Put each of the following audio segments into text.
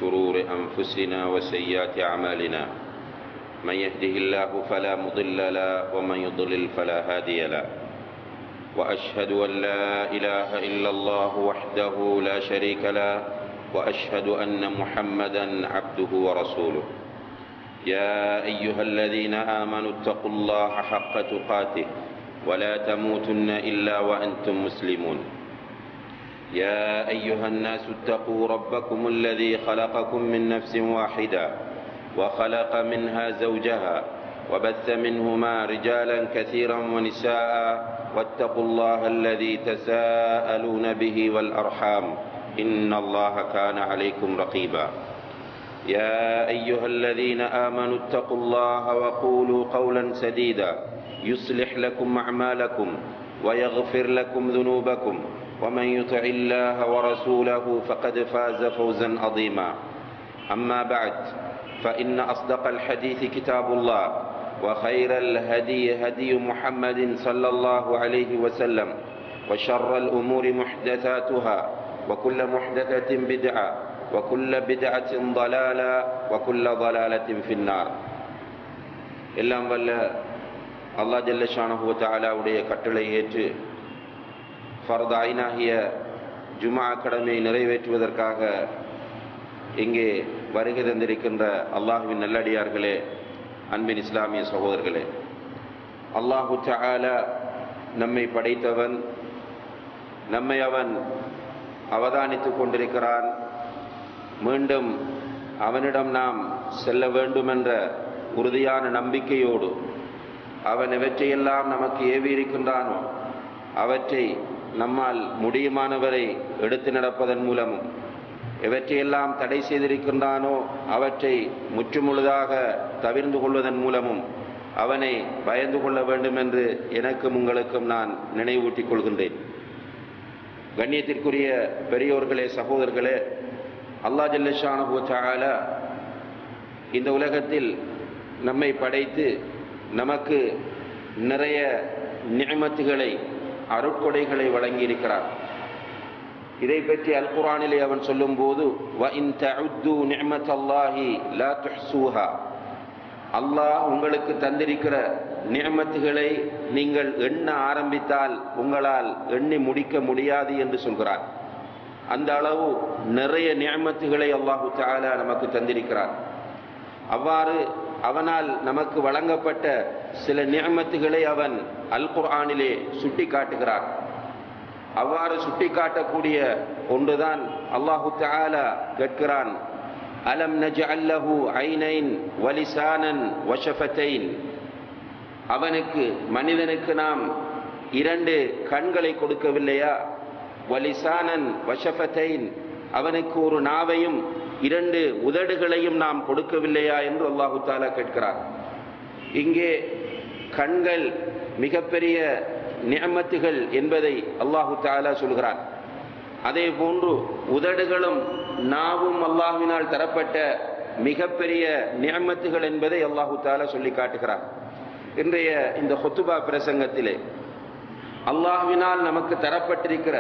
شرور أنفسنا وسيئات أعمالنا من يهده الله فلا مضل له ومن يضلل فلا هادي له وأشهد أن لا إله إلا الله وحده لا شريك له وأشهد أن محمدا عبده ورسوله يا أيها الذين آمنوا اتقوا الله حق تقاته ولا تموتن إلا وأنتم مسلمون يا أيها الناس اتقوا ربكم الذي خلقكم من نفس واحدة وخلق منها زوجها وبث منهما رجالا كثيرا ونساء واتقوا الله الذي تساءلون به والأرحام إن الله كان عليكم رقيبا يا أيها الذين آمنوا اتقوا الله وقولوا قولا سديدا يصلح لكم أعمالكم ويغفر لكم ذنوبكم ومن يطع الله ورسوله فقد فاز فوزا عظيما أما بعد فإن أصدق الحديث كتاب الله وخير الهدي هدي محمد صلى الله عليه وسلم وشر الأمور محدثاتها وكل محدثة بدعة وكل بدعة ضلالة وكل ضلالة في النار எல்லாம் வல்ல அல்லாஹ் ஜல்ல ஷானஹு வ தஆலாவுடைய கட்டளை ஏற்று ஃபர்த் ஐனாகிய ஜும்ஆ கடமையை நிறைவேற்றுவதற்காக இங்கே வருகை தந்திருக்கின்ற அல்லாஹ்வின் நல்லடியார்களே, அன்பின் இஸ்லாமிய சகோதரர்களே, அல்லாஹு தஆலா நம்மை படைத்தவன், நம்மை அவன் அவதானித்து கொண்டிருக்கிறான். மீண்டும் அவனிடம் நாம் செல்ல வேண்டும் என்ற உறுதியான நம்பிக்கையோடு அவன் எவற்றையெல்லாம் நமக்கு ஏவி இருக்கின்றானோ அவற்றை நம்மால் முடியுமானவரை எடுத்து நடப்பதன் மூலமும் எவற்றையெல்லாம் தடை செய்திருக்கின்றானோ அவற்றை முற்றுமுழுதாக தவிர்ந்து கொள்வதன் மூலமும் அவனை பயந்து கொள்ள வேண்டும் என்று எனக்கும் உங்களுக்கும் நான் நினைவூட்டிக் கொள்கின்றேன். கண்ணியத்திற்குரிய பெரியோர்களே, சகோதரர்களே, அல்லாஹ் ஜல்ல ஷானஹு வ தஆலா இந்த உலகத்தில் நம்மை படைத்து நமக்கு நிறைய நிஅமத்துகளை, அருட்கொடைகளை வழங்கியிருக்கிறார். இதை பற்றி அல் குர்ஆனிலே அவன் சொல்லும் போது வ இன் தஉது நிஅமத்தல்லாஹி லா துஹ்ஸூஹா, அல்லாஹ் உங்களுக்கு தந்திருக்கிற நிஅமத்துகளை நீங்கள் எண்ண ஆரம்பித்தால் உங்களால் எண்ணி முடிக்க முடியாது என்று சொல்கிறார். அந்த அளவு நிறைய நிஅமத்துகளை அல்லாஹு தஆலா நமக்கு தந்திருக்கிறார். அவ்வாறு அவனால் நமக்கு வழங்கப்பட்ட சில நிஅமத்துகளை அவன் அல் குர்ஆனிலே சுட்டி காட்டுகிறார். அவ்வாறு சுட்டி காட்டக்கூடிய ஒன்றுதான் அல்லாஹு தஆலா கேட்கிறான், அலம் நஜஅல் லஹு ஐனைன் வ லிசானன் வ ஷஃபத்தைன், அவனுக்கு மனிதனுக்கு நாம் 2 கண்களை கொடுக்கவில்லையா, வ லிசானன் வ ஷஃபத்தைன், அவனுக்கு ஒரு நாவையும் 2 உதடுகளையும் நாம் கொடுக்கவில்லையா என்று அல்லாஹு தஆலா கேட்கிறார். இங்கே கண்கள் மிகப்பெரிய நிஅமத்துகள் என்பதை அல்லாஹு தஆலா சொல்கிறார். அதே போன்று உதடுகளும் நாவும் அல்லாஹ்வினால் தரப்பட்ட மிகப்பெரிய நிஅமத்துகள் என்பதை அல்லாஹு தஆலா சொல்லி காட்டுகிறார். இன்றைய இந்த ஹுத்பா பிரசங்கத்திலே அல்லாஹ்வினால் நமக்கு தரப்பட்டிருக்கிற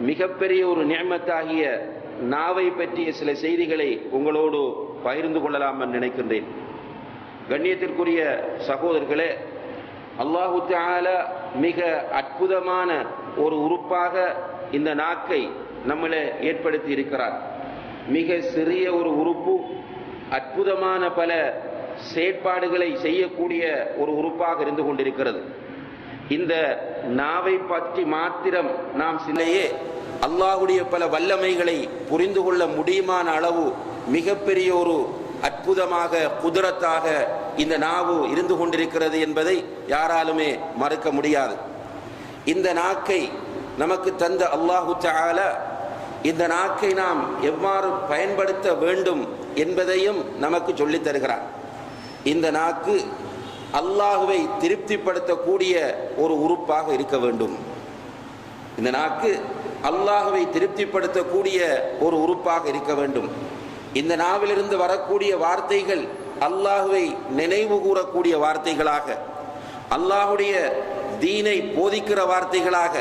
மிகப்பெரிய ஒரு நிஅமத்தாகிய நாவை பற்றிய சில செய்திகளை உங்களோடு பகிர்ந்து கொள்ளலாம் என்று நினைக்கின்றேன். கண்ணியத்திற்குரிய சகோதரர்களே, அல்லாஹு தஆலா மிக அற்புதமான ஒரு உறுப்பாக இந்த நாக்கை நம்மளை ஏற்படுத்தி இருக்கிறார். மிக சிறிய ஒரு உறுப்பு அற்புதமான பல செயற்பாடுகளை செய்யக்கூடிய ஒரு உறுப்பாக இருந்து கொண்டிருக்கிறது. இந்த நாவை பற்றி மாத்திரம் நாம் சிலையே அல்லாஹுடைய பல வல்லமைகளை புரிந்து கொள்ள முடியுமான அளவு மிகப்பெரிய ஒரு அற்புதமாக குதிரத்தாக இந்த நாவு இருந்து கொண்டிருக்கிறது என்பதை யாராலுமே மறுக்க முடியாது. இந்த நாக்கை நமக்கு தந்த அல்லாஹு தஆலா இந்த நாக்கை நாம் எவ்வாறு பயன்படுத்த வேண்டும் என்பதையும் நமக்கு சொல்லித் தருகிறார். இந்த நாக்கு அல்லாஹுவை திருப்திப்படுத்தக்கூடிய ஒரு உறுப்பாக இருக்க வேண்டும். இந்த நாக்கு அல்லாஹுவை திருப்திப்படுத்தக்கூடிய ஒரு உறுப்பாக இருக்க வேண்டும். இந்த நாவிலிருந்து வரக்கூடிய வார்த்தைகள் அல்லாஹுவை நினைவு கூறக்கூடிய வார்த்தைகளாக, அல்லாஹுடைய தீனை போதிக்கிற வார்த்தைகளாக,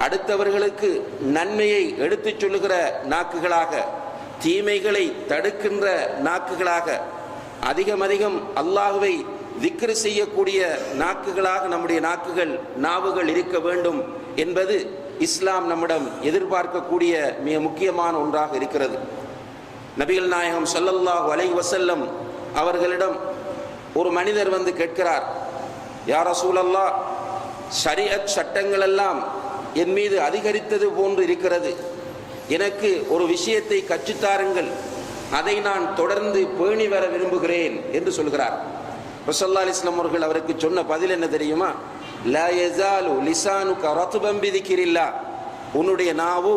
அடுத்தவர்களுக்கு நன்மையை எடுத்துச் சொல்லுகிற நாக்குகளாக, தீமைகளை தடுக்கின்ற நாக்குகளாக, அதிகம் அல்லாஹ்வை திக்ர் செய்யக்கூடிய நாக்குகளாக நம்முடைய நாவுகள் இருக்க வேண்டும் என்பது இஸ்லாம் நம்மிடம் எதிர்பார்க்கக்கூடிய மிக முக்கியமான ஒன்றாக இருக்கிறது. நபிகள் நாயகம் ஸல்லல்லாஹு அலைஹி வஸல்லம் அவர்களிடம் ஒரு மனிதர் வந்து கேட்கிறார், யா ரசூலல்லாஹ், ஷரீஅத் சட்டங்கள் எல்லாம் என் மீது அதிகரித்தது போன்று இருக்கிறது, எனக்கு ஒரு விஷயத்தை கற்றுத்தாருங்கள், அதை நான் தொடர்ந்து பேணி வர விரும்புகிறேன் என்று சொல்கிறார். ரசூலுல்லாஹி அலைஹி வஸல்லம் அவர்கள் அவருக்கு சொன்ன பதில் என்ன தெரியுமா? லா யஸாலு லிசானுக ரத்பன் பிதிக்ரில்லாஹ், உன்னுடைய நாவு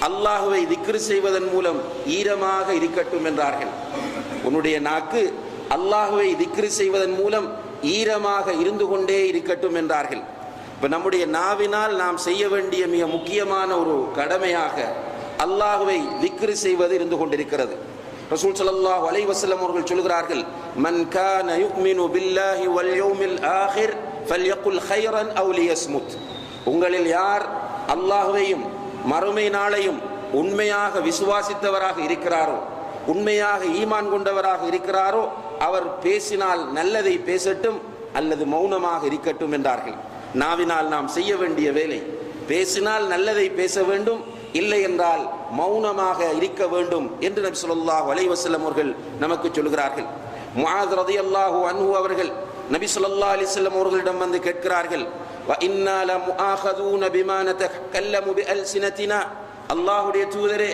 அல்லாஹ்வை திக்ர் செய்வதன் மூலம் ஈரமாக இருக்கட்டும் என்றார்கள். உன்னுடைய நாக்கு அல்லாஹ்வை திக்ர் செய்வதன் மூலம் ஈரமாக இருந்து கொண்டே இருக்கட்டும் என்றார்கள். இப்போ நம்முடைய நாவினால் நாம் செய்ய வேண்டிய மிக முக்கியமான ஒரு கடமையாக அல்லாஹ்வை திக்ர் செய்வது இருந்து கொண்டிருக்கிறது. ரசூல் ஸல்லல்லாஹு அலைஹி வஸல்லம் அவர்கள் சொல்கிறார்கள், மன் கான யுமினு பில்லாஹி வல் யௌமில் ஆகிர் ஃபல்யகுல் கைரன் அவ் லியஸ்முத். உங்களில் யார் அல்லாஹ்வையும் மறுமை நாளையும் உண்மையாக விசுவாசித்தவராக இருக்கிறாரோ, உண்மையாக ஈமான் கொண்டவராக இருக்கிறாரோ, அவர் பேசினால் நல்லதை பேசட்டும் அல்லது மௌனமாக இருக்கட்டும் என்றார்கள். நாவினால் நாம் செய்ய வேண்டிய வேலை, பேசினால் நல்லதை பேச வேண்டும், இல்லை என்றால் மௌனமாக இருக்க வேண்டும் என்று நபி ஸல்லல்லாஹு அலைஹி வஸல்லம் அவர்கள் நமக்கு சொல்கிறார்கள். முஆத் ரலியல்லாஹு அன்ஹு அவர்கள் நபி ஸல்லல்லாஹு அலைஹி வஸல்லம் அவர்களிடம் வந்து கேட்கிறார்கள், வ இன்னா லமுஆഖதூன பிமா நதகல்லமு பிஅல்சினதினா, அல்லாஹ்வுடைய தூதரே,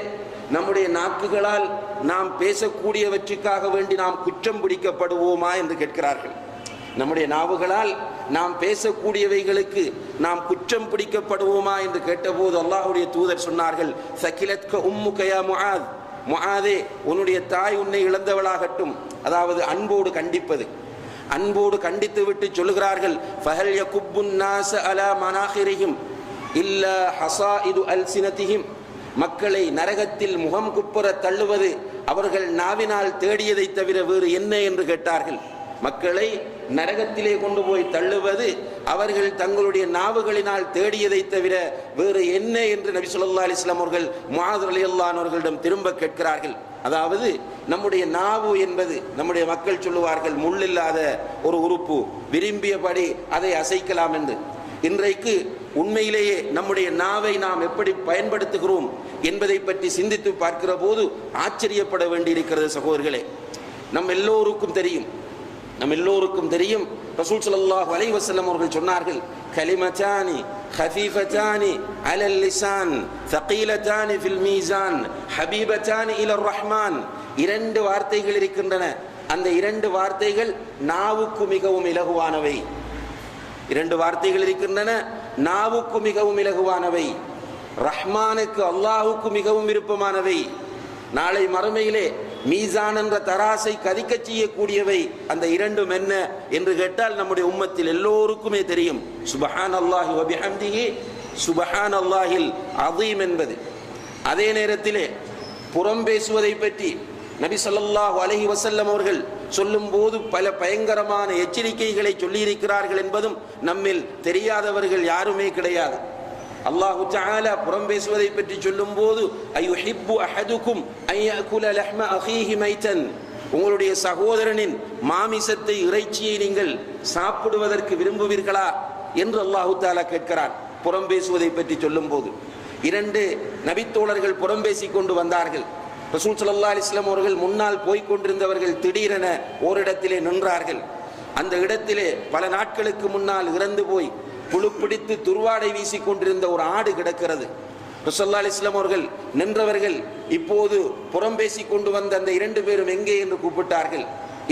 நம்முடைய நாக்குகளால் நாம் பேசக்கூடியவற்றுக்காக வேண்டி நாம் குற்றம் பிடிக்கப்படுவோமா என்று கேட்கிறார்கள். நம்முடைய நாவுகளால் நாம் பேசக்கூடியவைகளுக்கு நாம் குற்றம் பிடிக்கப்படுவோமா என்று கேட்டபோது அல்லாஹ்வுடைய தூதர் சொன்னார்கள், சகிலத்க உம்முக யா முஆத், முஆதே, உன்னுடைய தாய் உன்னை இழந்தவளாகட்டும். அதாவது அன்போடு கண்டிப்பது, அன்போடு கண்டித்து விட்டு சொல்கிறார்கள், ஃபஹல் யகுப்புன் நாஸ அலா மனாகிரிஹிம் இல்லா ஹஸாயிது அல்சினதிஹிம், மக்களை நரகத்தில் முகம் குப்புற தள்ளுவது அவர்கள் நாவினால் தேடியதை தவிர வேறு என்ன என்று கேட்டார்கள். மக்களை நரகத்திலே கொண்டு போய் தள்ளுவது அவர்கள் தங்களுடைய நாவுகளினால் தேடியதை தவிர வேறு என்ன என்று நபி ஸல்லல்லாஹு அலைஹி வஸல்லம் அவர்கள் முஆத் ரலியல்லாஹு அன்ஹு அவர்களிடம் திரும்ப கேட்கிறார்கள். அதாவது நம்முடைய நாவு என்பது, நம்முடைய மக்கள் சொல்லுவார்கள், முள்ளில்லாத ஒரு உறுப்பு, விரும்பியபடி அதை அசைக்கலாம் என்று. இன்றைக்கு உண்மையிலேயே நம்முடைய நாவை நாம் எப்படி பயன்படுத்துகிறோம் என்பதை பற்றி சிந்தித்து பார்க்கிற போது ஆச்சரியப்பட வேண்டியிருக்கிறது சகோதரர்களே. நம் எல்லோருக்கும் தெரியும் ரசூல் ஸல்லல்லாஹு அலைஹி வஸல்லம் அவர்கள் சொன்னார்கள், கலிமத்தானி خفيفتان على اللسان ثقيلتان في الميزان حبيبتان إلى الرحمن. இரண்டு வார்த்தைகள் இருக்கின்றன. அந்த இரண்டு வார்த்தைகள் நாவுக்கு மிகவும் இலகுவானவை. இரண்டு வார்த்தைகள் இருக்கின்றன, நாவுக்கு மிகவும் இலகுவானவை, ரஹ்மானுக்கு அல்லாஹுக்கு மிகவும் விருப்பமானவை. நாளை மறுமையிலே மீசான் என்ற தராசை கதிக்க செய்யக்கூடியவை. அந்த இரண்டும் என்ன என்று கேட்டால் நம்முடைய உம்மத்தில் எல்லோருக்குமே தெரியும், சுப்ஹானல்லாஹி வ பிஹம்திஹி சுப்ஹானல்லாஹில் அஸீம் என்பது. அதே நேரத்திலே புறம் பேசுவதை பற்றி நபி ஸல்லல்லாஹு அலைஹி வஸல்லம் அவர்கள் சொல்லும் போது பல பயங்கரமான எச்சரிக்கைகளை சொல்லியிருக்கிறார்கள் என்பதும் நம்மில் தெரியாதவர்கள் யாருமே கிடையாது. அல்லாஹு தஆலா புறம் பேசுவதை பற்றி சொல்லும் போது, அய்யுஹிப்பு அஹதுக்கும் அய்யகுல லஹ்ம அஹீஹி மைத்தன், உங்களுடைய சகோதரனின் மாமிசத்தை, இறைச்சியை நீங்கள் சாப்பிடுவதற்கு விரும்புவீர்களா என்று அல்லாஹு தஆலா கேட்கிறார். புறம் பேசுவதை பற்றி சொல்லும் போது இரண்டு நபித்தோழர்கள் புறம் பேசிக் கொண்டு வந்தார்கள். ரசூல் ஸல்லல்லாஹு அலைஹி வஸல்லம் அவர்கள் முன்னால் போய்க் கொண்டிருந்தவர்கள் திடீரென ஓரிடத்திலே நின்றார்கள். அந்த இடத்திலே பல நாட்களுக்கு முன்னால் இறந்து போய் புழுப்பிடித்து துர்வாடை வீசிக் கொண்டிருந்த ஒரு ஆடு கிடக்கிறது. ரசூல் ஸல்லல்லாஹு அலைஹி வஸல்லம் அவர்கள் நின்றவர்கள் இப்போது புறம் பேசிக் கொண்டு வந்த அந்த இரண்டு பேரும் எங்கே என்று கூப்பிட்டார்கள்.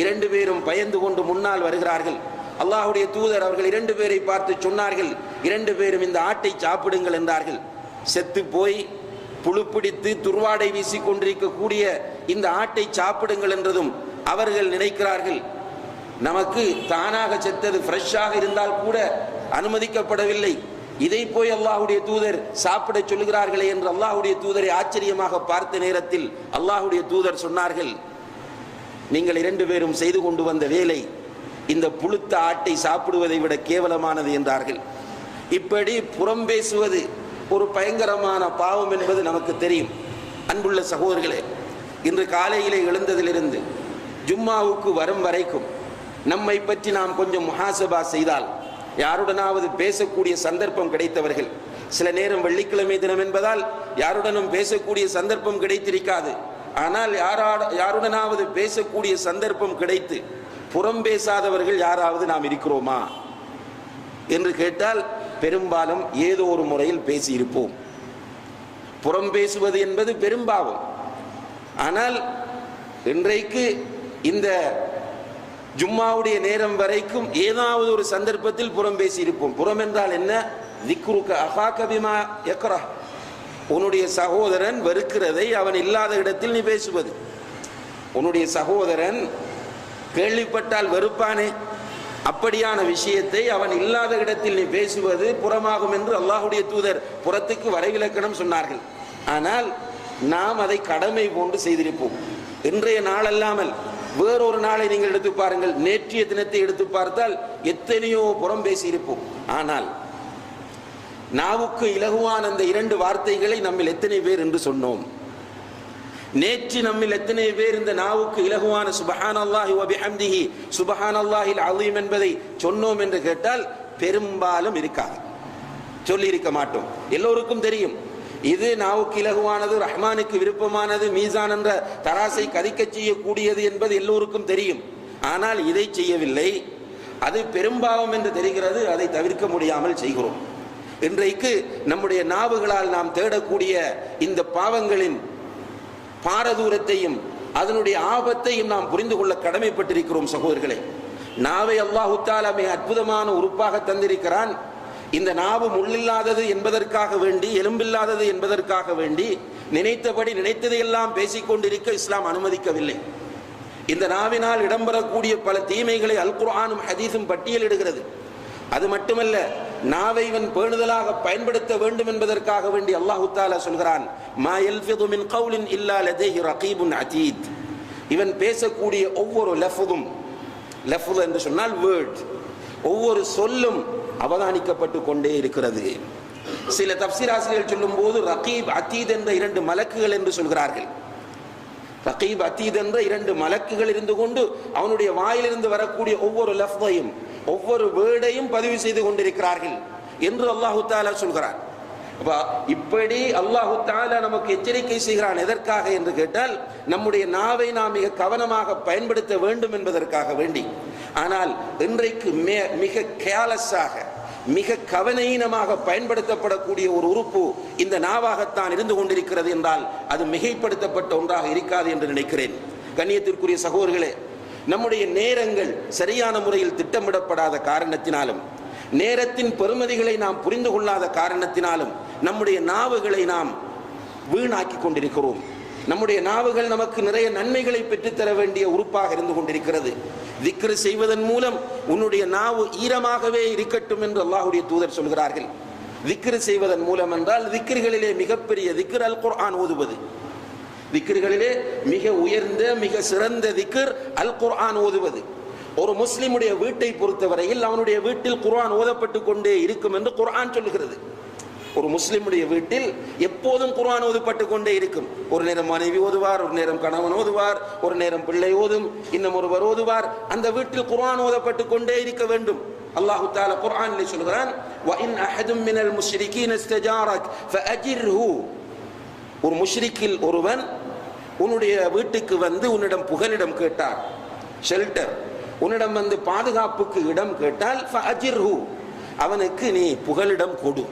இரண்டு பேரும் பயந்து கொண்டு முன்னால் வருகிறார்கள். அல்லாஹ்வுடைய தூதர் அவர்கள் இரண்டு பேரை பார்த்து சொன்னார்கள், இரண்டு பேரும் இந்த ஆட்டை சாப்பிடுங்கள் என்றார்கள். செத்து போய் புழுப்பிடித்து துர்வாடை வீசிக் கொண்டிருக்கக்கூடிய இந்த ஆட்டை சாப்பிடுங்கள் என்றதும் அவர்கள் நினைக்கிறார்கள், நமக்கு தானாக செத்தது ஃப்ரெஷ்ஷாக இருந்தால் கூட அனுமதிக்கப்படவில்லை, இதை போய் அல்லாஹ்வுடைய தூதர் சாப்பிட சொல்லுகிறார்களே என்று அல்லாஹ்வுடைய தூதரை ஆச்சரியமாக பார்த்த நேரத்தில் அல்லாஹ்வுடைய தூதர் சொன்னார்கள், நீங்கள் இரண்டு பேரும் செய்து கொண்டு வந்த வேலை இந்த புழுத்த ஆட்டை சாப்பிடுவதை விட கேவலமானது என்றார்கள். இப்படி புறம் பேசுவது ஒரு பயங்கரமான பாவம் என்பது நமக்கு தெரியும். அன்புள்ள சகோதரர்களே, இன்று காலையிலே எழுந்ததிலிருந்து ஜும்மாவுக்கு வரும் வரைக்கும் நம்மை பற்றி நாம் கொஞ்சம் முஹாசபா செய்தால், யாருடனாவது பேசக்கூடிய சந்தர்ப்பம் கிடைத்தவர்கள், சில நேரம் வெள்ளிக்கிழமை தினம் என்பதால் யாருடனும் பேசக்கூடிய சந்தர்ப்பம் கிடைத்திருக்காது. ஆனால் யாருடனாவது பேசக்கூடிய சந்தர்ப்பம் கிடைத்து புறம் பேசாதவர்கள் யாராவது நாம் இருக்கிறோமா என்று கேட்டால் பெரும்பாலும் ஏதோ ஒரு முறையில் பேசியிருப்போம். புறம் பேசுவது என்பது பெரும்பாவம். ஆனால் இன்றைக்கு இந்த ஜும்மாவுடைய நேரம் வரைக்கும் ஏதாவது ஒரு சந்தர்ப்பத்தில் புறம் பேசியிருப்போம். புறம் என்றால் என்ன? திக்ருக அஹாக பிமா யக்ரஹ், உன்னுடைய சகோதரன் வெறுக்கிறதை அவன் இல்லாத இடத்தில் நீ பேசுவது. உன்னுடைய சகோதரன் கேள்விப்பட்டால் வெறுப்பானே, அப்படியான விஷயத்தை அவன் இல்லாத இடத்தில் நீ பேசுவது புறமாகும் என்று அல்லாஹுடைய தூதர் புறத்துக்கு வரைவிலக்கணம் சொன்னார்கள். ஆனால் நாம் அதை கடமை போன்று செய்திருப்போம். இன்றைய நாள் அல்லாமல் வேறொரு நாளை நீங்கள் எடுத்து பாருங்கள், நேற்றைய தினத்தை எடுத்து பார்த்தால் எத்தனையோ புறம் பேசியிருப்போம். ஆனால் நாவுக்கு இலகுவான அந்த 2 வார்த்தைகளை நம்மில் எத்தனை பேர் என்று சொன்னோம்? நேற்று நம்மில் எத்தனை பேர் இந்த நாவுக்கு இலகுவான சுபஹானல்லாஹி வ பிஹம்திஹி சுபஹானல்லாஹில் அஸீம் என்பதை சொன்னோம் என்று கேட்டால் பெரும்பாலும் இருக்காது, சொல்லி இருக்க மாட்டோம். எல்லோருக்கும் தெரியும் இது நாவுக்கு இலகுவானது, ரஹ்மானுக்கு விருப்பமானது, மீசான் என்ற தராசை கதிக்க செய்யக்கூடியது என்பது எல்லோருக்கும் தெரியும். ஆனால் இதை செய்யவில்லை. அது பெரும்பாவம் என்று தெரிகிறது, அதை தவிர்க்க முடியாமல் செய்கிறோம். இன்றைக்கு நம்முடைய நாவுகளால் நாம் தேடக்கூடிய இந்த பாவங்களின் பாரதூரத்தையும் அதனுடைய ஆபத்தையும் நாம் புரிந்து கொள்ள கடமைப்பட்டிருக்கிறோம் சகோதரர்களே. நாவை அல்லாஹ் தஆலா மிக அற்புதமான உறுப்பாக தந்திருக்கிறான். இந்த நாவு முள்ளில்லாதது என்பதற்காக வேண்டி, எலும்பில்லாதது என்பதற்காக வேண்டி நினைத்தபடி நினைத்ததையெல்லாம் பேசிக்கொண்டிருக்க இஸ்லாம் அனுமதிக்கவில்லை. இந்த நாவினால் இடம்பெறக்கூடிய பல தீமைகளை அல் குர்ஆனும் ஹதீஸும் பட்டியலிடுகிறது. அது மட்டுமல்ல, நாவை இவன் பேணுதலாக பயன்படுத்த வேண்டும் என்பதற்காக வேண்டி அல்லாஹ் தஆலா சொல்கிறான், மா யல்ஃபிது மின் கௌலின் இல்லா லதைஹி ரகீபுன் அதீத். இவன் பேசக்கூடிய ஒவ்வொரு லஃப்தும், லஃப்து என்று சொன்னால் வேர்ட், ஒவ்வொரு சொல்லும் அவதானிக்கப்பட்டு கொண்டே இருக்கிறது. சில தஃப்சீர் ஆசிரியர்கள் சொல்லும் போது ரகீப் அதீத் என்ற 2 மலக்குகள் என்று சொல்கிறார்கள். ரகீப் அதீத் என்ற 2 மலக்குகள் இருந்து கொண்டு அவனுடைய வாயிலிருந்து வரக்கூடிய ஒவ்வொரு லஃப்தையும் ஒவ்வொரு வேர்டையும் பதிவு செய்து கொண்டிருக்கிறார்கள் என்று அல்லாஹு தஆலா சொல்கிறான். இப்படி அல்லாஹு தஆலா நமக்கு எச்சரிக்கை செய்கிறான். எதற்காக என்று கேட்டால், நம்முடைய நாவை நாம் மிக கவனமாக பயன்படுத்த வேண்டும் என்பதற்காக வேண்டி. ஆனால் இன்றைக்கு மிக கேலஸாக, மிக கவனீனமாக பயன்படுத்தப்படக்கூடிய ஒரு உறுப்பு இந்த நாவாகத்தான் இருந்து கொண்டிருக்கிறது என்றால் அது மிகைப்படுத்தப்பட்ட ஒன்றாக இருக்காது என்று நினைக்கிறேன். கண்ணியத்திற்குரிய சகோதரர்களே, நம்முடைய நேரங்கள் சரியான முறையில் திட்டமிடப்படாத காரணத்தினாலும், நேரத்தின் பெறுமதிகளை நாம் புரிந்து கொள்ளாத காரணத்தினாலும் நம்முடைய நாவுகளை நாம் வீணாக்கி கொண்டிருக்கிறோம். நம்முடைய நாவுகள் நமக்கு நிறைய நன்மைகளை பெற்றுத்தர வேண்டிய உறுப்பாக இருந்து கொண்டிருக்கிறது. திக்ர் செய்வதன் மூலம் உன்னுடைய நாவு ஈரமாகவே இருக்கட்டும் என்று அல்லாஹ்வுடைய தூதர் சொல்கிறார்கள். திக்ர் செய்வதன் மூலம் என்றால் திக்ர்களிலே மிகப்பெரிய திக்ர் அல் குர்ஆன் ஓதுவது. திக்ர்களிலே மிக உயர்ந்த மிக சிறந்த திக்ர் அல் குர்ஆன் ஓதுவது. ஒரு முஸ்லிமுடைய வீட்டை பொறுத்தவரையில் அவனுடைய வீட்டில் குர்ஆன் ஓதப்பட்டு கொண்டே இருக்கும் என்று குர்ஆன் சொல்லுகிறது. ஒரு முஸ்லிமுடைய வீட்டில் எப்போதும் குர்ஆன் ஓதப்பட்டு கொண்டே இருக்கும். ஒரு நேரம் மனைவி ஓதுவார், ஒரு நேரம் கணவன் ஓதுவார், ஒரு நேரம் பிள்ளை ஓதும், இன்னும் ஒருவர் ஓதுவார். அந்த வீட்டில் குர்ஆன் ஓதப்பட்டு கொண்டே இருக்க வேண்டும். அல்லாஹ் தஆலா குர்ஆனிலே சொல்கிறான், வ இன் அஹதும் மினல் முஷ்ரிகீன இஸ்தஜாரக் ஃபஅஜிர்ஹு. ஒரு முஷ்ரிக்கில் ஒருவன் உன்னுடைய வீட்டுக்கு வந்து உன்னிடம் புகலிடம் கேட்டார், ஷெல்டர், உன்னிடம் வந்து பாதுகாப்புக்கு இடம் கேட்டால் ஃபஅஜிர்ஹு, அவனுக்கு நீ புகலிடம் கொடு.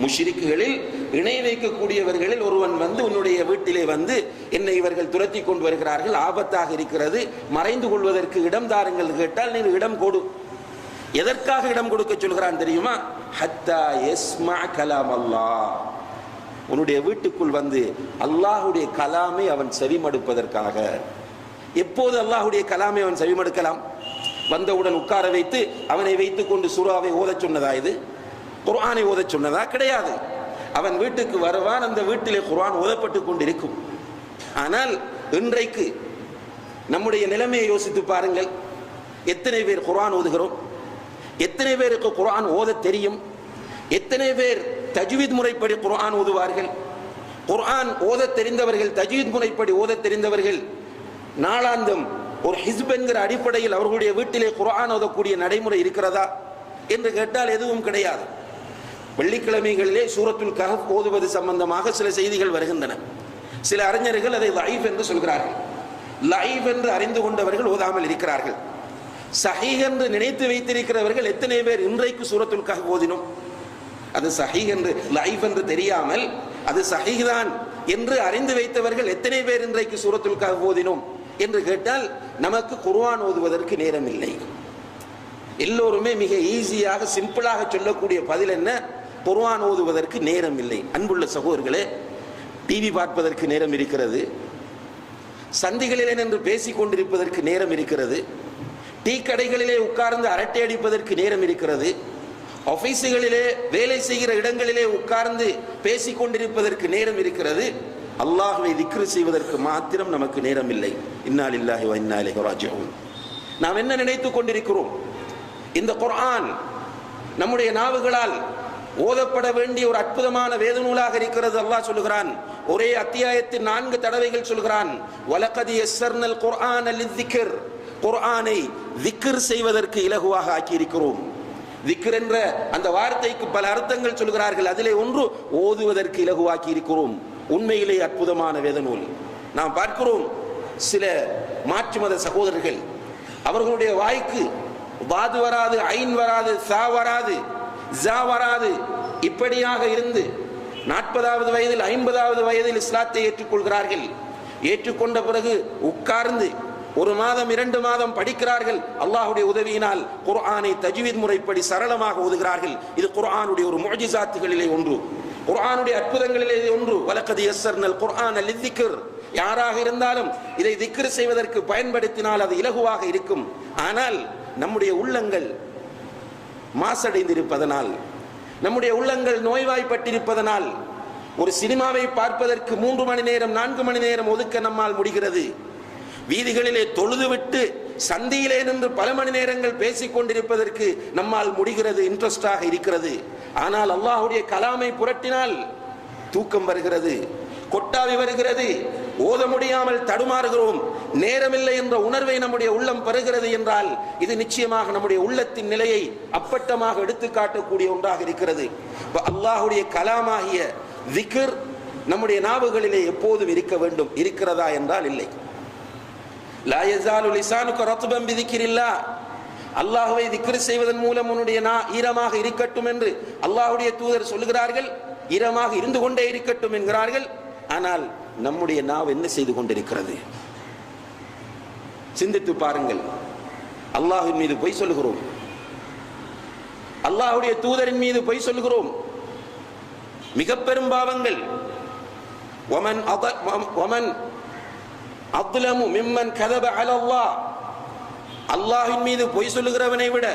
முஷ்ரிக்குகளில் இணை வைக்கக்கூடியவர்களில் ஒருவன் வந்து உன்னுடைய வீட்டிலே வந்து என்னை இவர்கள் துரத்தி கொண்டு வருகிறார்கள், ஆபத்தாக இருக்கிறது, மறைந்து கொள்வதற்கு இடம் தாருங்கள் கேட்டால் நீ இடம் கொடு. எதற்காக இடம் கொடுக்க சொல்கிறான் தெரியுமா? ஹத்தா யஸ்மா கலாம் அல்லாஹ், உன்னுடைய வீட்டுக்குள் வந்து அல்லாஹுடைய கலாமை அவன் செவிமடுப்பதற்காக. எப்போது அல்லாஹுடைய கலாமை அவன் செவிமடுக்கலாம்? வந்தவுடன் உட்கார வைத்து அவனை வைத்துக் கொண்டு சூறாவை ஓதச் சொன்னதா? இது குர்ஆனை ஓதச் சொன்னதா? கிடையாது. அவன் வீட்டுக்கு வருவான், அந்த வீட்டிலே குர்ஆன் ஓதப்பட்டு கொண்டிருக்கும். ஆனால் இன்றைக்கு நம்முடைய நிலைமையை யோசித்து பாருங்கள். எத்தனை பேர் குர்ஆன் ஓதுகிறோம்? எத்தனை பேருக்கு குர்ஆன் ஓத தெரியும்? எத்தனை பேர் தஜ்வீத் முறைப்படி குர்ஆன் ஓதுவார்கள்? குர்ஆன் ஓத தெரிந்தவர்கள், தஜ்வீத் முறைப்படி ஓத தெரிந்தவர்கள் நாளாந்தம் ஒரு ஹிஸ்ப் என்கிற அடிப்படையில் அவர்களுடைய வீட்டிலே குர்ஆன் ஓதக்கூடிய நடைமுறை இருக்கிறதா என்று கேட்டால் எதுவும் கிடையாது. வெள்ளிக்கிழமைகளிலே சூரத்துல் கஹஃப் ஓதுவது சம்பந்தமாக சில செய்திகள் வருகின்றன. சில அறிஞர்கள் அதை லைஃப் என்று சொல்கிறார்கள். லைஃப் என்று அறிந்து கொண்டவர்கள் ஓதாமல் இருக்கிறார்கள். சஹீஹ் என்று நினைத்து வைத்திருக்கிறவர்கள் எத்தனை பேர் இன்றைக்கு சூரத்துல் கஹஃப் ஓதினோம்? அது சஹீஹ் என்று, லைஃப் என்று தெரியாமல் அது சஹீஹ் தான் என்று அறிந்து வைத்தவர்கள் எத்தனை பேர் இன்றைக்கு சூரத்துல் கஹஃப் ஓதினோம் என்று கேட்டால் நமக்கு குர்ஆன் ஓதுவதற்கு நேரம் இல்லை. எல்லோருமே மிக ஈஸியாக சிம்பிளாக சொல்லக்கூடிய பதில் என்ன? குர்ஆன் ஓதுவதற்கு நேரம் இல்லை. அன்புள்ள சகோதரர்களே, டிவி பார்ப்பதற்கு நேரம் இருக்கிறது, சந்திகளிலே நின்று பேசிக் கொண்டிருப்பதற்கு நேரம் இருக்கிறது, டீ கடைகளிலே உட்கார்ந்து அரட்டை அடிப்பதற்கு நேரம் இருக்கிறது, ஆபீஸுகளிலே வேலை செய்கிற இடங்களிலே உட்கார்ந்து பேசிக் கொண்டிருப்பதற்கு நேரம் இருக்கிறது. அல்லாஹ்வை திக்ரு செய்வதற்கு மாத்திரம் நமக்கு நேரம் இல்லை. இன்னா லில்லாஹி வ இன்னா இலைஹி ராஜிஊன். நாம் என்ன நினைத்துக் கொண்டிருக்கிறோம்? இந்த குர்ஆன் நம்முடைய நாவுகளால் ஓதப்பட வேண்டிய ஒரு அற்புதமான வேத நூலாக இருக்கிறது. அல்லாஹ் சொல்கிறான், ஒரே அத்தியாயத்தில் 4 தடவைகள் சொல்கிறான், வலகத் யஸ்ஸர்னல் குர்ஆன லிஸ்ஸிக்ர். குர்ஆனை திக்ர் செய்வதற்கு இலகுவாக ஆக்கி இருக்கிறோம். திக்ர் என்ற அந்த வார்த்தைக்கு பல அர்த்தங்கள் சொல்கிறார்கள். அதிலே ஒன்று ஓதுவதற்கு இலகுவாக்கி இருக்கிறோம். உண்மையிலே அற்புதமான வேத நூல். நாம் பார்க்கிறோம், சில மாற்று மத சகோதரர்கள் அவர்களுடைய வாய்க்கு வாது வராது, ஐன் வராது, சா வராது, ஜா வராது, இப்படியாக இருந்து 40வது வயதில் 50வது வயதில் இஸ்லாத்தை ஏற்றுக்கொள்கிறார்கள். ஏற்றுக்கொண்ட பிறகு உட்கார்ந்து 1 மாதம் 2 மாதம் படிக்கிறார்கள். அல்லாஹ்வுடைய உதவியினால் குர்ஆனை தஜ்வீத் முறைப்படி சரளமாக ஓதுகிறார்கள். இது குர்ஆனுடைய ஒரு முஅஜிசாத்துகளிலே ஒன்று, குர்ஆனுடைய அற்புதங்களிலே ஒன்று. வலகத் யஸ்ஸர்னல் குர்ஆன லிஸ்ஸிக்ர். யாராக இருந்தாலும் இதை திக்ர் செய்வதற்கு பயன்படுத்தினால் அது இலகுவாக இருக்கும். ஆனால் நம்முடைய உள்ளங்கள் மாசடைந்திருப்பதனால், நம்முடைய உள்ளங்கள் நோய்வாய்ப்பட்டிருப்பதனால் ஒரு சினிமாவை பார்ப்பதற்கு 3 மணி நேரம் 4 மணி நேரம் ஒதுக்க நம்மால் முடிகிறது. வீதிகளிலே தொழுதுவிட்டு சந்தியிலே நின்று பல மணி நேரங்கள் பேசிக் கொண்டிருப்பதற்கு நம்மால் முடிகிறது, இன்ட்ரெஸ்டாக இருக்கிறது. ஆனால் அல்லாஹ்வுடைய கலாமை புரட்டினால் தூக்கம் வருகிறது, கொட்டாவி வருகிறது, ஓத முடியாமல் தடுமாறுகிறோம், நேரமில்லை என்ற உணர்வை நம்முடைய உள்ளம் பெறுகிறது என்றால் இது நிச்சயமாக நம்முடைய உள்ளத்தின் நிலையை அப்பட்டமாக எடுத்து காட்டக்கூடிய ஒன்றாக இருக்கிறது. அல்லாஹ்வுடைய கலாமாகிய திக்ர் நம்முடைய நாவுகளிலே எப்போதும் இருக்க வேண்டும். இருக்கிறதா என்றால் இல்லை. லா யஸாலு லிசானுக ரத்பன் பிதிக்ரில்லாஹ். அல்லாஹ்வை திக்ர் செய்வதன் மூலம் உன்னுடைய ஈரமாக இருக்கட்டும் என்று அல்லாஹ்வுடைய தூதர் சொல்கிறார்கள். ஈரமாக இருந்து கொண்டே இருக்கட்டும் என்கிறார்கள். ஆனால் நம்முடைய நாவு என்ன செய்து கொண்டிருக்கிறது? சிந்தித்து பாருங்கள். அல்லாஹ்வின் மீது பொய் சொல்லுகிறோம், அல்லாஹ்வுடைய தூதரின் மீது பொய் சொல்லுகிறோம். மிக பெரும் பாவங்கள். வமன் அத்லமு மிம்மன் கதப அலல்லாஹ். அல்லாஹ்வின் மீது பொய் சொல்லுகிறவனை விட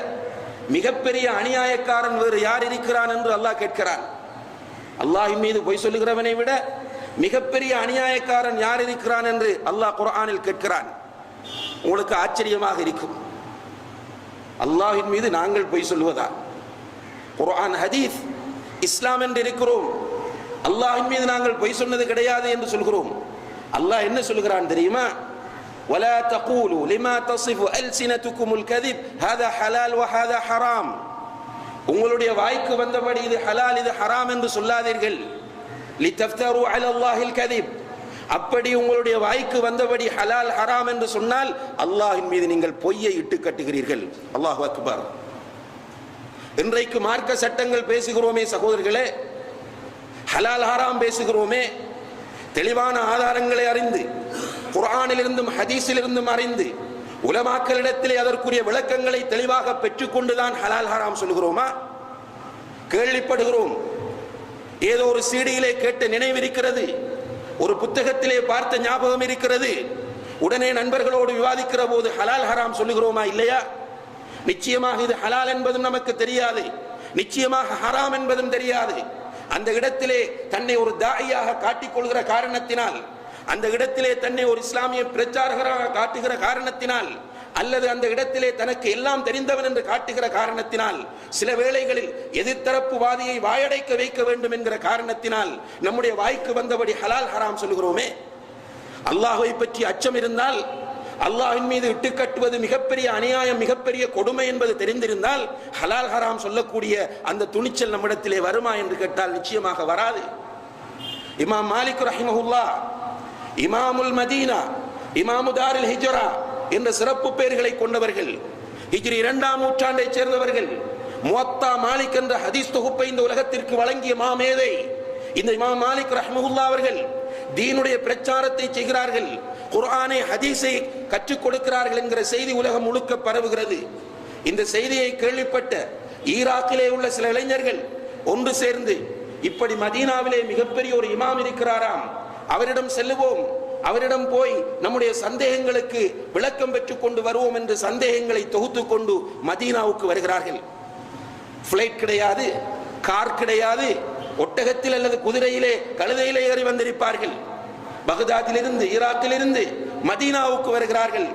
மிகப்பெரிய அநியாயக்காரன் வேறு யார் இருக்கிறான் என்று அல்லாஹ் கேட்கிறான். அல்லாஹ்வின் மீது பொய் சொல்லுகிறவனை விட மிகப்பெரிய அநியாயக்காரன் யார் இருக்கிறான் என்று அல்லாஹ் குர்ஆனில் கேட்கிறான். உங்களுக்கு ஆச்சரியமாக இருக்கும், அல்லாஹ்வின் மீது நாங்கள் பொய் சொல்லுவதா? குர்ஆன், ஹதீஸ், இஸ்லாம் என்று இருக்கிறோம், அல்லாஹ்வின் மீது நாங்கள் பொய் சொன்னது கிடையாது என்று சொல்கிறோம். அல்லாஹ் என்ன சொல்கிறான் தெரியுமா? ولا تقولوا لما تصف ألسنتكم الكذب هذا حلال وهذا حرام. உங்களுடைய வாய்க்கு வந்தபடி இது ஹலால் இது ஹராம் என்று சொல்லாதீர்கள். லிதஃப்தரு அலல்லாஹில் கதிப். அப்படி உங்களுடைய வாய்க்கு வந்தபடி ஹலால் ஹராம் என்று சொன்னால் அல்லாஹ்வின் மீது நீங்கள் பொய்யை இட்டு கட்டுகிறீர்கள். அல்லாஹு அக்பர். இன்றைக்கு மார்க்க சட்டங்கள் பேசுகிறோமே சகோதரர்களே, ஹலால் ஹராம் பேசுகிறோமே, தெளிவான ஆதாரங்களை அறிந்து குர்ஆனிலிருந்தும் ஹதீஸிலிருந்தும் அறிந்து உலமாக்களிடத்திலே அதற்குரிய விளக்கங்களை தெளிவாக பெற்றுக்கொண்டுதான் ஹலால் ஹராம் சொல்கிறோமா? கேள்விப்படுகிறோம், ஏதோ ஒரு சீடியிலே கேட்ட நினைவிருக்கிறது, ஒரு புத்தகத்திலே பார்த்த ஞாபகம் இருக்கிறது, உடனே நண்பர்களோடு விவாதிக்கிற போது ஹலால் ஹராம் சொல்லுகிறோமா இல்லையா? நிச்சயமாக இது ஹலால் என்பதும் நமக்கு தெரியாது, நிச்சயமாக ஹராம் என்பதும் தெரியாது. அந்த இடத்திலே தன்னை ஒரு தாயியாக காட்டிக்கொள்கிற காரணத்தினால், அந்த இடத்திலே தன்னை ஒரு இஸ்லாமிய பிரச்சாரகராக காட்டுகிற காரணத்தினால், அல்லது அந்த இடத்திலே தனக்கு எல்லாம் தெரிந்தவன் என்று காட்டுகிற காரணத்தினால், சில வேளைகளில் எதிர்த்தரப்பு வாதியை வாயடைக்க வைக்க வேண்டும் என்கிற காரணத்தினால் நம்முடைய வாய்க்கு வந்தபடி ஹலால் ஹராம் சொல்லுகிறோமே. அல்லாஹ்வை பற்றி அச்சம் இருந்தால், அல்லாஹ்வின் மீது இட்டுக்கட்டுவது மிகப்பெரிய அநியாயம், மிகப்பெரிய கொடுமை என்பது தெரிந்திருந்தால் ஹலால் ஹராம் சொல்லக்கூடிய அந்த துணிச்சல் நம்மிடத்திலே வருமா என்று கேட்டால் நிச்சயமாக வராது. இமாம் மாலிக் ரஹிமஹுல்லாஹ் இமாமுல் மதீனா, இமாமு தாரில் ஹிஜ்ரா என்ற சிறப்பு பெயர்களை கொண்டவர்கள், ஹிஜ்ரி 2ஆம் நூற்றாண்டைச் சேர்ந்தவர்கள். முவத்தா மாலிக் என்ற ஹதீஸ் தொகுப்பை இந்த உலகத்திற்கு வழங்கிய மாமேதை இந்த இமாம் மாலிக் ரஹ்மத்துல்லாஹி அவர்கள் தீனுடைய பிரச்சாரத்தை செய்கிறார்கள், குர்ஆனை ஹதீஸை கற்றுக் கொடுக்கிறார்கள் என்கிற செய்தி உலகம் முழுக்க பரவுகிறது. இந்த செய்தியை கேள்விப்பட்ட ஈராக்கிலே உள்ள சில இளைஞர்கள் ஒன்று சேர்ந்து, இப்படி மதீனாவிலே மிகப்பெரிய ஒரு இமாம் இருக்கிறாராம், அவரிடம் செல்லுவோம், அவரிடம் போய் நம்முடைய சந்தேகங்களுக்கு விளக்கம் பெற்றுக் கொண்டு வருவோம் என்று சந்தேகங்களை தொகுத்து கொண்டு மதீனாவுக்கு வருகிறார்கள். பிளைட் கிடையாது, கார் கிடையாது, ஒட்டகத்தில் அல்லது குதிரையிலே கழுதையிலே ஏறி வந்திருப்பார்கள். பகதாதிலிருந்து, ஈராக்கிலிருந்து மதீனாவுக்கு வருகிறார்கள்.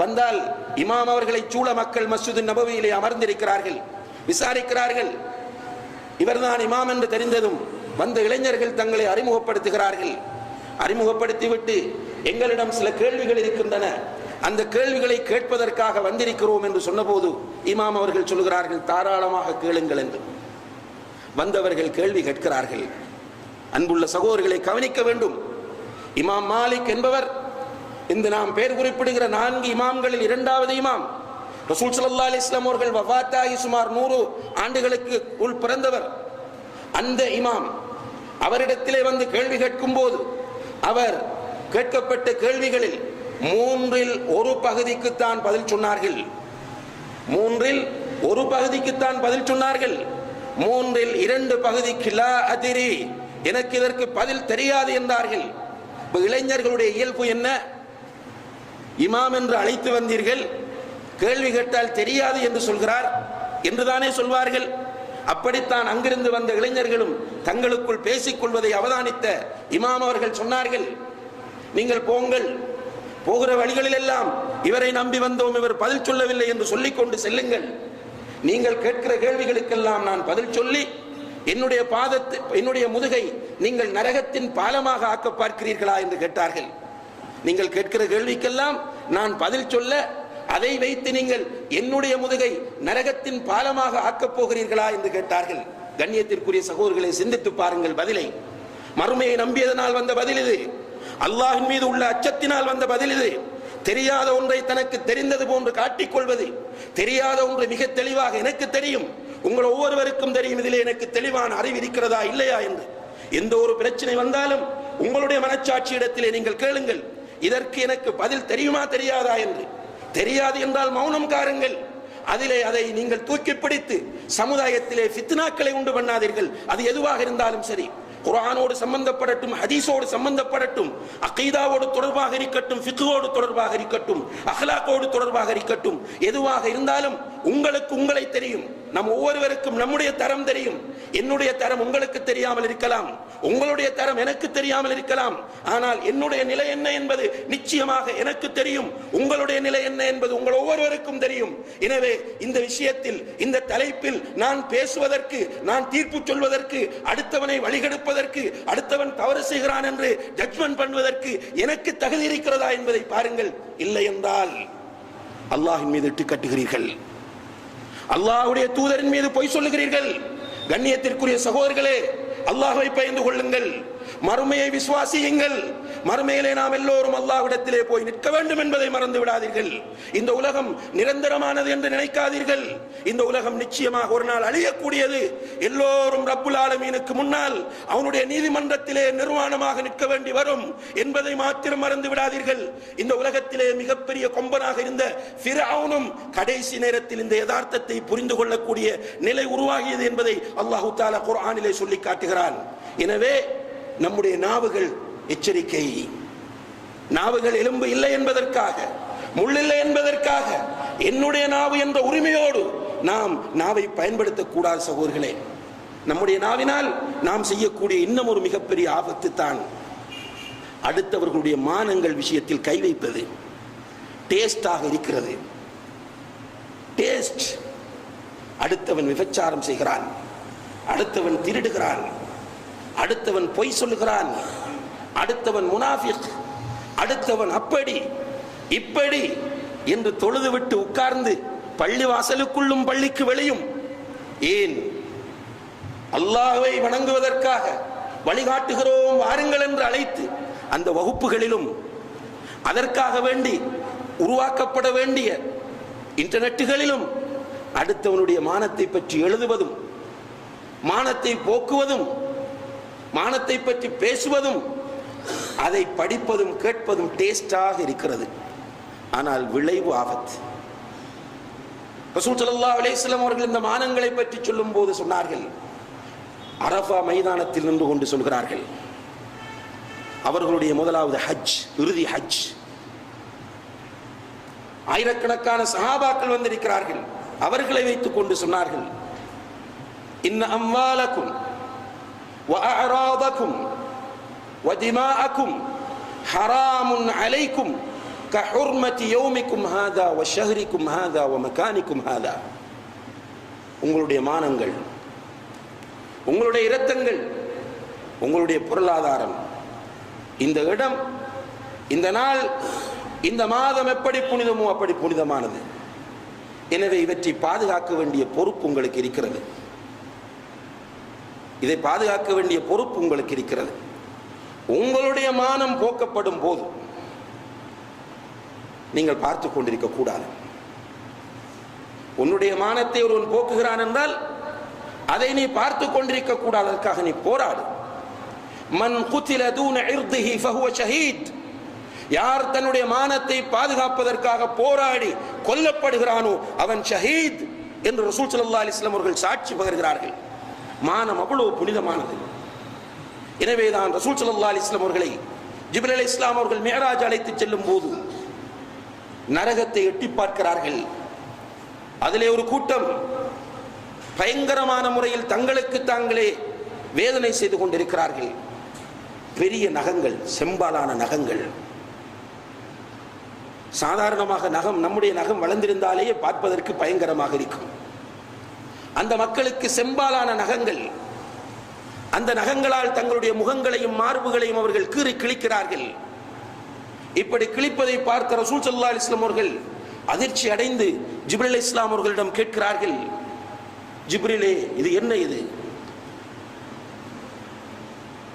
வந்தால் இமாம் அவர்களை சூழ மக்கள் மஸ்ஜிது நபவியிலே அமர்ந்திருக்கிறார்கள். விசாரிக்கிறார்கள். இவர்தான் இமாம் என்று தெரிந்ததும் வந்த இளைஞர்கள் தங்களை அறிமுகப்படுத்துகிறார்கள். அறிமுகப்படுத்திவிட்டு, எங்களிடம் சில கேள்விகள் இருக்கின்றன, அந்த கேள்விகளை கேட்பதற்காக வந்திருக்கிறோம் என்று சொன்னபோது இமாம் அவர்கள் சொல்கிறார்கள், தாராளமாக கேளுங்கள் என்று. வந்தவர்கள் கேள்வி கேட்கிறார்கள். அன்புள்ள சகோதரர்களை கவனிக்க வேண்டும். இமாம் மாலிக் என்பவர் இந்த நாம் பெயர் குறிப்பிடுகிற 4 இமாம்களில் 2வது இமாம். ரசூல் ஸல்லல்லாஹு அலைஹி வஸல்லம் அவர்கள் வஃபாத்தாகி சுமார் 100 ஆண்டுகளுக்கு உள் பிறந்தவர். அந்த இமாம் அவரிடத்திலே வந்து கேள்வி கேட்கும் போது அவர் கேட்கப்பட்ட கேள்விகளில் 3இல் 1 பகுதிக்குத்தான் பதில் சொன்னார்கள். 3இல் 1 பகுதிக்குத்தான் பதில் சொன்னார்கள். 3இல் 2 பகுதிக்கு லா அதிரி, எனக்கு இதற்கு பதில் தெரியாது என்றார்கள். இளைஞர்களுடைய இயல்பு என்ன? இமாம் என்று அழைத்து வந்தீர்கள், கேள்வி கேட்டால் தெரியாது என்று சொல்கிறார் என்றுதானே சொல்வார்கள். அப்படித்தான் அங்கிருந்து வந்த இளைஞர்களும் தங்களுக்குள் பேசிக் கொள்வதை அவதானித்த இமாம் அவர்கள் சொன்னார்கள், நீங்கள் போங்கள், போகிற வழிகளில் எல்லாம் இவரை நம்பி வந்தோம், இவர் பதில் சொல்லவில்லை என்று சொல்லிக் கொண்டு செல்லுங்கள். நீங்கள் கேட்கிற கேள்விகளுக்கெல்லாம் நான் பதில் சொல்லி என்னுடைய முதுகை நீங்கள் நரகத்தின் பாலமாக ஆக்க பார்க்கிறீர்களா என்று கேட்டார்கள். நீங்கள் கேட்கிற கேள்விக்கெல்லாம் நான் பதில் சொல்ல, அதை வைத்து நீங்கள் என்னுடைய முதுகை நரகத்தின் பாலமாக ஆக்கப் போகிறீர்களா என்று கேட்டார்கள். கண்ணியத்திற்குரிய சகோதரர்களை சிந்தித்து பாருங்கள் பதிலை. மறுமையை நம்பியதனால் வந்த பதில் இது. அல்லாஹ்வின் மீது உள்ள அச்சத்தினால் வந்த பதில் இது. தெரியாத ஒன்றை தனக்கு தெரிந்தது போன்று காட்டிக்கொள்வது, தெரியாத ஒன்று மிக தெளிவாக எனக்கு தெரியும், உங்கள் ஒவ்வொருவருக்கும் தெரியும், இதிலே எனக்கு தெளிவான அறிவு இருக்கிறதா இல்லையா என்று. எந்த ஒரு பிரச்சனை வந்தாலும் உங்களுடைய மனச்சாட்சி இடத்திலே நீங்கள் கேளுங்கள், இதற்கு எனக்கு பதில் தெரியுமா தெரியாதா என்று. தெரியாது என்றால் மௌனம் காருங்கள். அதிலே அதை நீங்கள் தூக்கி பிடித்து சமுதாயத்திலே ஃபித்னாக்களை உண்டு பண்ணாதீர்கள். அது எதுவாக இருந்தாலும் சரி, குர்ஆனோடு சம்பந்தப்படட்டும், ஹதீஸோடு சம்பந்தப்படட்டும், அகீதாவோடு தொடர்பாக இருக்கட்டும், ஃபிக்ஹோடு தொடர்பாக இருக்கட்டும், அஹ்லாக்கோடு தொடர்பாக இருக்கட்டும், எதுவாக இருந்தாலும் உங்களுக்கு உங்களை தெரியும். நம் ஒவ்வொருவருக்கும் நம்முடைய தரம் தெரியும். என்னுடைய தரம் உங்களுக்கு தெரியாமல் இருக்கலாம், உங்களுடைய தரம் எனக்கு தெரியாமல் இருக்கலாம். ஆனால் என்னுடைய நிலை என்ன என்பது நிச்சயமாக எனக்கு தெரியும், உங்களுடைய நிலை என்ன என்பது உங்கள் ஒவ்வொருவருக்கும் தெரியும். எனவே இந்த விஷயத்தில், இந்த தலைப்பில் நான் பேசுவதற்கு, நான் தீர்ப்பு சொல்வதற்கு, அடுத்தவனை வழிகெடுப்பதற்கு, அடுத்தவன் தவறு செய்கிறான் என்று ஜட்ஜ்மென்ட் பண்ணுவதற்கு எனக்கு தகுதி இருக்கிறதா என்பதை பாருங்கள். இல்லை என்றால் அல்லாஹ்வின் மீது இட்டு கட்டுகிறீர்கள், அல்லாஹ்வுடைய தூதரின் மீது பொய் சொல்லுகிறீர்கள். கண்ணியத்திற்குரிய சகோதரர்களே, அல்லாஹ்வை பயந்து கொள்ளுங்கள், மறுமையை விசுவாசியுங்கள். மறுமையிலே நாம் எல்லோரும் அல்லாஹ்விடத்திலே போய் நிற்க வேண்டும் என்பதை மறந்து விடாதீர்கள். இந்த உலகம் நிரந்தரமானது என்று நினைக்காதீர்கள். இந்த உலகம் நிச்சயமாக ஒரு நாள் அழியக்கூடியது. எல்லோரும் ரப்புல் ஆலமீனுக்கு முன்னால் அவனுடைய நீதிமன்றத்திலே நிர்வாணமாக நிற்க வேண்டி வரும் என்பதை மாத்திரம் மறந்து விடாதீர்கள். இந்த உலகத்திலே மிகப்பெரிய கொம்பனாக இருந்த ஃபிரௌனும் கடைசி நேரத்தில் இந்த யதார்த்தத்தை புரிந்து கொள்ளக்கூடிய நிலை உருவாகியது என்பதை அல்லாஹ் தஆலா குர்ஆனிலே சொல்லி காட்டுகிறான். எனவே நம்முடைய நாவுகள் எச்சரிக்கை. நாவுகள் எலும்பு இல்லை என்பதற்காக, முள்ளில்லை என்பதற்காக என்னுடைய நாவு என்ற உரிமையோடு நாம் நாவை பயன்படுத்தக்கூடாது சகோதரர்களே. நம்முடைய நாவினால் நாம் செய்யக்கூடிய இன்னும் ஒரு மிகப்பெரிய ஆபத்து தான் அடுத்தவர்களுடைய மானங்கள் விஷயத்தில் கை வைப்பது. டேஸ்டாக இருக்கிறது, டேஸ்ட். அடுத்தவன் விபச்சாரம் செய்கிறான், அடுத்தவன் திருடுகிறான், அடுத்தவன் பொய் சொல்லுகிறான், அடுத்தவன் முனாஃபிக், அடுத்தவன் அப்படி இப்படி என்று தொழுதுவிட்டு உட்கார்ந்து பள்ளி வாசலுக்குள்ளும் பள்ளிக்கு வெளியும் ஏன் அல்லாஹ்வை வணங்குவதற்காக வழிகாட்டுகிறோம் வாருங்கள் என்று அழைத்து அந்த வகுப்புகளிலும் அதற்காக வேண்டி உருவாக்கப்பட வேண்டிய இன்டர்நெட்டுகளிலும் அடுத்தவனுடைய மானத்தை பற்றி எழுதுவதும், மானத்தை போக்குவதும், மானத்தை பற்றி பேசுவதும், அதை படிப்பதும் கேட்பதும் டேஸ்டாக இருக்கிறது. ஆனால் விளைவு ஆபத்து. ரசூல் ஸல்லல்லாஹு அலைஹி வஸல்லம் அவர்கள் இந்த மானங்களை பற்றி சொல்லும் போது சொன்னார்கள், அரஃபா மைதானத்தில் நின்று கொண்டு சொல்கிறார்கள், அவர்களுடைய முதலாவது ஹஜ், இறுதி ஹஜ். ஆயிரக்கணக்கான சஹாபாக்கள் வந்திருக்கிறார்கள். அவர்களை வைத்துக் கொண்டு சொன்னார்கள், இன்ன அம்வாலக்கும் வ அஅராதக்கும் வ திமாஅக்கும் ஹராமுன் அலைக்கும் கஹுர்மதி யௌமிக்கும் ஹாதா வ ஷஹ்ரிக்கும் ஹாதா வ மகானிக்கும் ஹாதா. உங்களுடைய மானங்கள், உங்களுடைய இரத்தங்கள், உங்களுடைய பொருளாதாரம், இந்த இடம், இந்த நாள், இந்த மாதம் எப்படி புனிதமோ அப்படி புனிதமானது. எனவே இவற்றை பாதுகாக்க வேண்டிய பொறுப்பு உங்களுக்கு இருக்கிறது. இதை பாதுகாக்க வேண்டிய பொறுப்பு உங்களுக்கு இருக்கிறது. உங்களுடைய மானம் போக்கப்படும் போது நீங்கள் பார்த்து கொண்டிருக்க கூடாது. உன்னுடைய மானத்தை ஒருவன் போக்குகிறான் என்றால் அதை நீ பார்த்து கொண்டிருக்க கூடாது. அதற்காக நீ போராடு. மன் குத்தில தூன இர்திஹி ஃபஹுவ ஷஹீத். யார் தன்னுடைய மானத்தை பாதுகாப்பதற்காக போராடி கொல்லப்படுகிறானோ அவன் ஷஹீத் என்று ரசூல் ஸல்லல்லாஹு அலைஹி வஸல்லம் அவர்கள் சாட்சி பகர்கிறார்கள். மானம் அவ்வளவு புனிதமானது. எனவேதான் ரசூல் ஸல்லல்லாஹு அலைஹி வஸல்லம் அவர்களை ஜிப்ரீல் அலைஹிஸ்ஸலாம் அவர்கள் மிஅராஜ் அழைத்து செல்லும் போது நரகத்தை எட்டி பார்க்கிறார்கள். அதிலே ஒரு கூட்டம் பயங்கரமான முறையில் தங்களுக்கு தாங்களே வேதனை செய்து கொண்டிருக்கிறார்கள். பெரிய நகங்கள், செம்பாலான நகங்கள். சாதாரணமாக நகம், நம்முடைய நகம் வளர்ந்திருந்தாலேயே பார்ப்பதற்கு பயங்கரமாக இருக்கும். அந்த மக்களுக்கு செம்பாலான நகங்கள். அந்த நகங்களால் தங்களுடைய முகங்களையும் மார்புகளையும் அவர்கள் கீறி கிழிக்கிறார்கள். இப்படி கிழிப்பதை பார்த்த ரசூல் ஸல்லல்லாஹு அலைஹி வஸல்லம் அவர்கள் அதிர்ச்சி அடைந்து ஜிப்ரீல் அலைஹிஸ்ஸலாம் அவர்களிடம் கேட்கிறார்கள், ஜிப்ரீலே இது என்ன இது?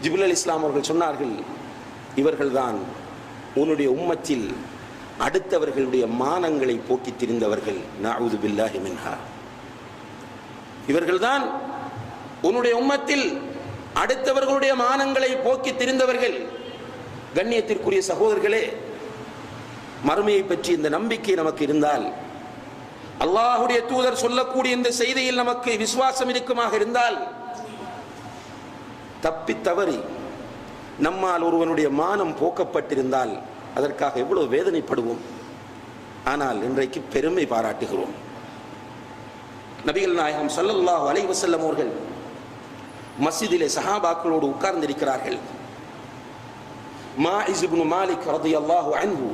ஜிப்ரீல் அலைஹிஸ்ஸலாம் அவர்கள் சொன்னார்கள், இவர்கள்தான் உன்னுடைய உம்மத்தில் அடுத்தவர்களுடைய மானங்களை போக்கி திரிந்தவர்கள். நஅஊது பில்லாஹி மின்ஹா. இவர்கள்தான் உன்னுடைய உம்மத்தில் அடுத்தவர்களுடைய மானங்களை போக்கி திரிந்தவர்கள். கண்ணியத்திற்குரிய சகோதரர்களே, மறுமையை பற்றி இந்த நம்பிக்கை நமக்கு இருந்தால், அல்லாஹ்வுடைய தூதர் சொல்லக்கூடிய இந்த செய்தியில் நமக்கு விசுவாசம் இருக்குமாக இருந்தால், தப்பி தவறி நம்மால் ஒருவனுடைய மானம் போக்கப்பட்டிருந்தால் அதற்காக எவ்வளவு வேதனைப்படுவோம். ஆனால் இன்றைக்கு பெருமை பாராட்டுகிறோம். நபிகள் நாயகம் ஸல்லல்லாஹு அலைஹி வஸல்லம் அவர்கள் மஸ்ஜிதிலே சஹாபாக்களோடு உட்கார்ந்திருக்கிறார்கள். மாஇஸ் இப்னு மாலிக் ரலியல்லாஹு அன்ஹு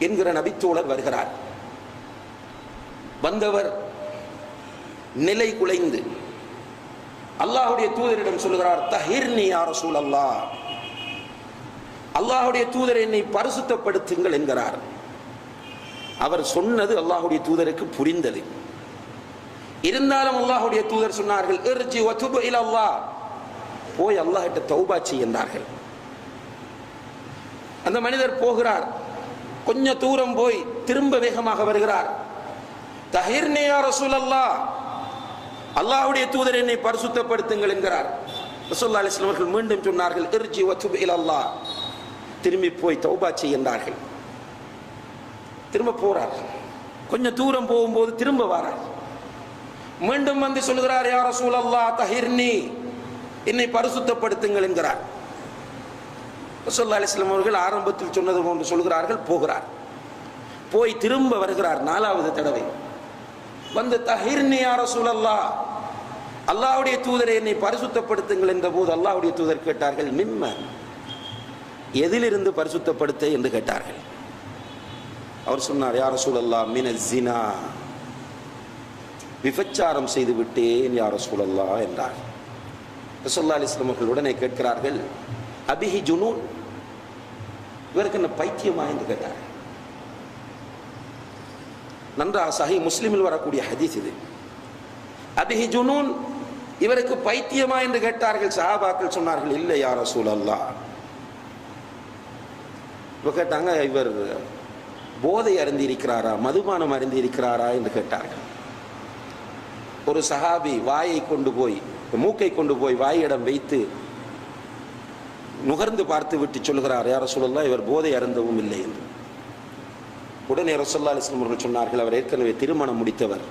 என்கிற நபித்தோழர் வருகிறார். வந்தவர் நிலை குலைந்து அல்லாஹ்வுடைய தூதரிடம் சொல்கிறார், தஹிர்னி யா ரசூலல்லாஹ், அல்லாஹ்வுடைய தூதர் என்னை பரிசுத்தப்படுத்துங்கள் என்கிறார். அவர் சொன்னது அல்லாஹ்வுடைய தூதருக்கு புரிந்தது. இருந்தாலும் அல்லாஹ்வுடைய தூதர் சொன்னார்கள், இர்ஜி வ துபு இலல்லாஹ், போய் அல்லாஹ் கிட்ட தௌபா செய் என்றார்கள். அந்த மனிதர் போகிறார். கொஞ்சம் தூரம் போய் திரும்ப வேகமாக வருகிறார். தஹிர்னி யா ரசூலல்லாஹ், அல்லாஹ்வுடைய தூதர் என்னை பரிசுத்தப்படுத்துங்கள் என்கிறார். ரசூலுல்லாஹி அலைஹி வஸல்லம் அவர்கள் மீண்டும் சொன்னார்கள், இர்ஜி வ துபு இலல்லாஹ், திரும்பி போய் தௌபா செய் என்றார்கள். திரும்ப போறார். கொஞ்சம் தூரம் போகும்போது திரும்ப வரார். மீண்டும் வந்து சொல்கிறார், யா ரசூலல்லாஹ் தஹிர்னி, என்னை பரிசுத்தப்படுத்துங்கள் என்கிறார். ரசூலுல்லாஹி அலைஹி வஸல்லம் அவர்கள் ஆரம்பத்தில் சொன்னது போன்று சொல்கிறார்கள். போகிறார். போய் திரும்ப வருகிறார். 4வது தடவை வந்து தஹிர்னி யா ரசூலல்லாஹ், அல்லாஹ்வுடைய தூதரை என்னை பரிசுத்தப்படுத்துங்கள் என்ற போது அல்லாஹ்வுடைய தூதர் கேட்டார்கள், மிம்ம, எதிலிருந்து பரிசுத்தப்படுத்த என்று கேட்டார்கள். அவர் சொன்னார், யா ரசூலல்லாஹ் மினல் ஸினா, விபச்சாரம் செய்து விட்டேன் யா ரசூலல்லாஹ் என்றார். ரசூலுல்லாஹி அலைஹி வஸல்லம் அவர்கள் உடனே கேட்கிறார்கள், அபிஹி ஜுனூன், இவருக்கு என்ன பைத்தியமா என்று கேட்டார். நன்றா சஹீஹ் முஸ்லிமில் வரக்கூடிய ஹதீஸ் இது. அபிஹி ஜுனூன், இவருக்கு பைத்தியமா என்று கேட்டார்கள். சஹாபாக்கள் சொன்னார்கள், இல்லை யா ரசூலல்லாஹ். இப்ப கேட்டாங்க, இவர் போதை அருந்தி இருக்கிறாரா, மதுபானம் அருந்தி இருக்கிறாரா என்று கேட்டார்கள். ஒரு சஹாபி வாயை கொண்டு போய், மூக்கை கொண்டு போய் வாயிடம் வைத்து நுகர்ந்து பார்த்து விட்டு சொல்கிறார், யா ரசூலல்லாஹ், இவர் போதை அருந்தவும் இல்லை என்று. உடனே ரசூலுல்லாஹி அலைஹி வஸல்லம் அவர்கள் சொன்னார்கள், அவர் ஏற்கனவே திருமணம் முடித்தவர்,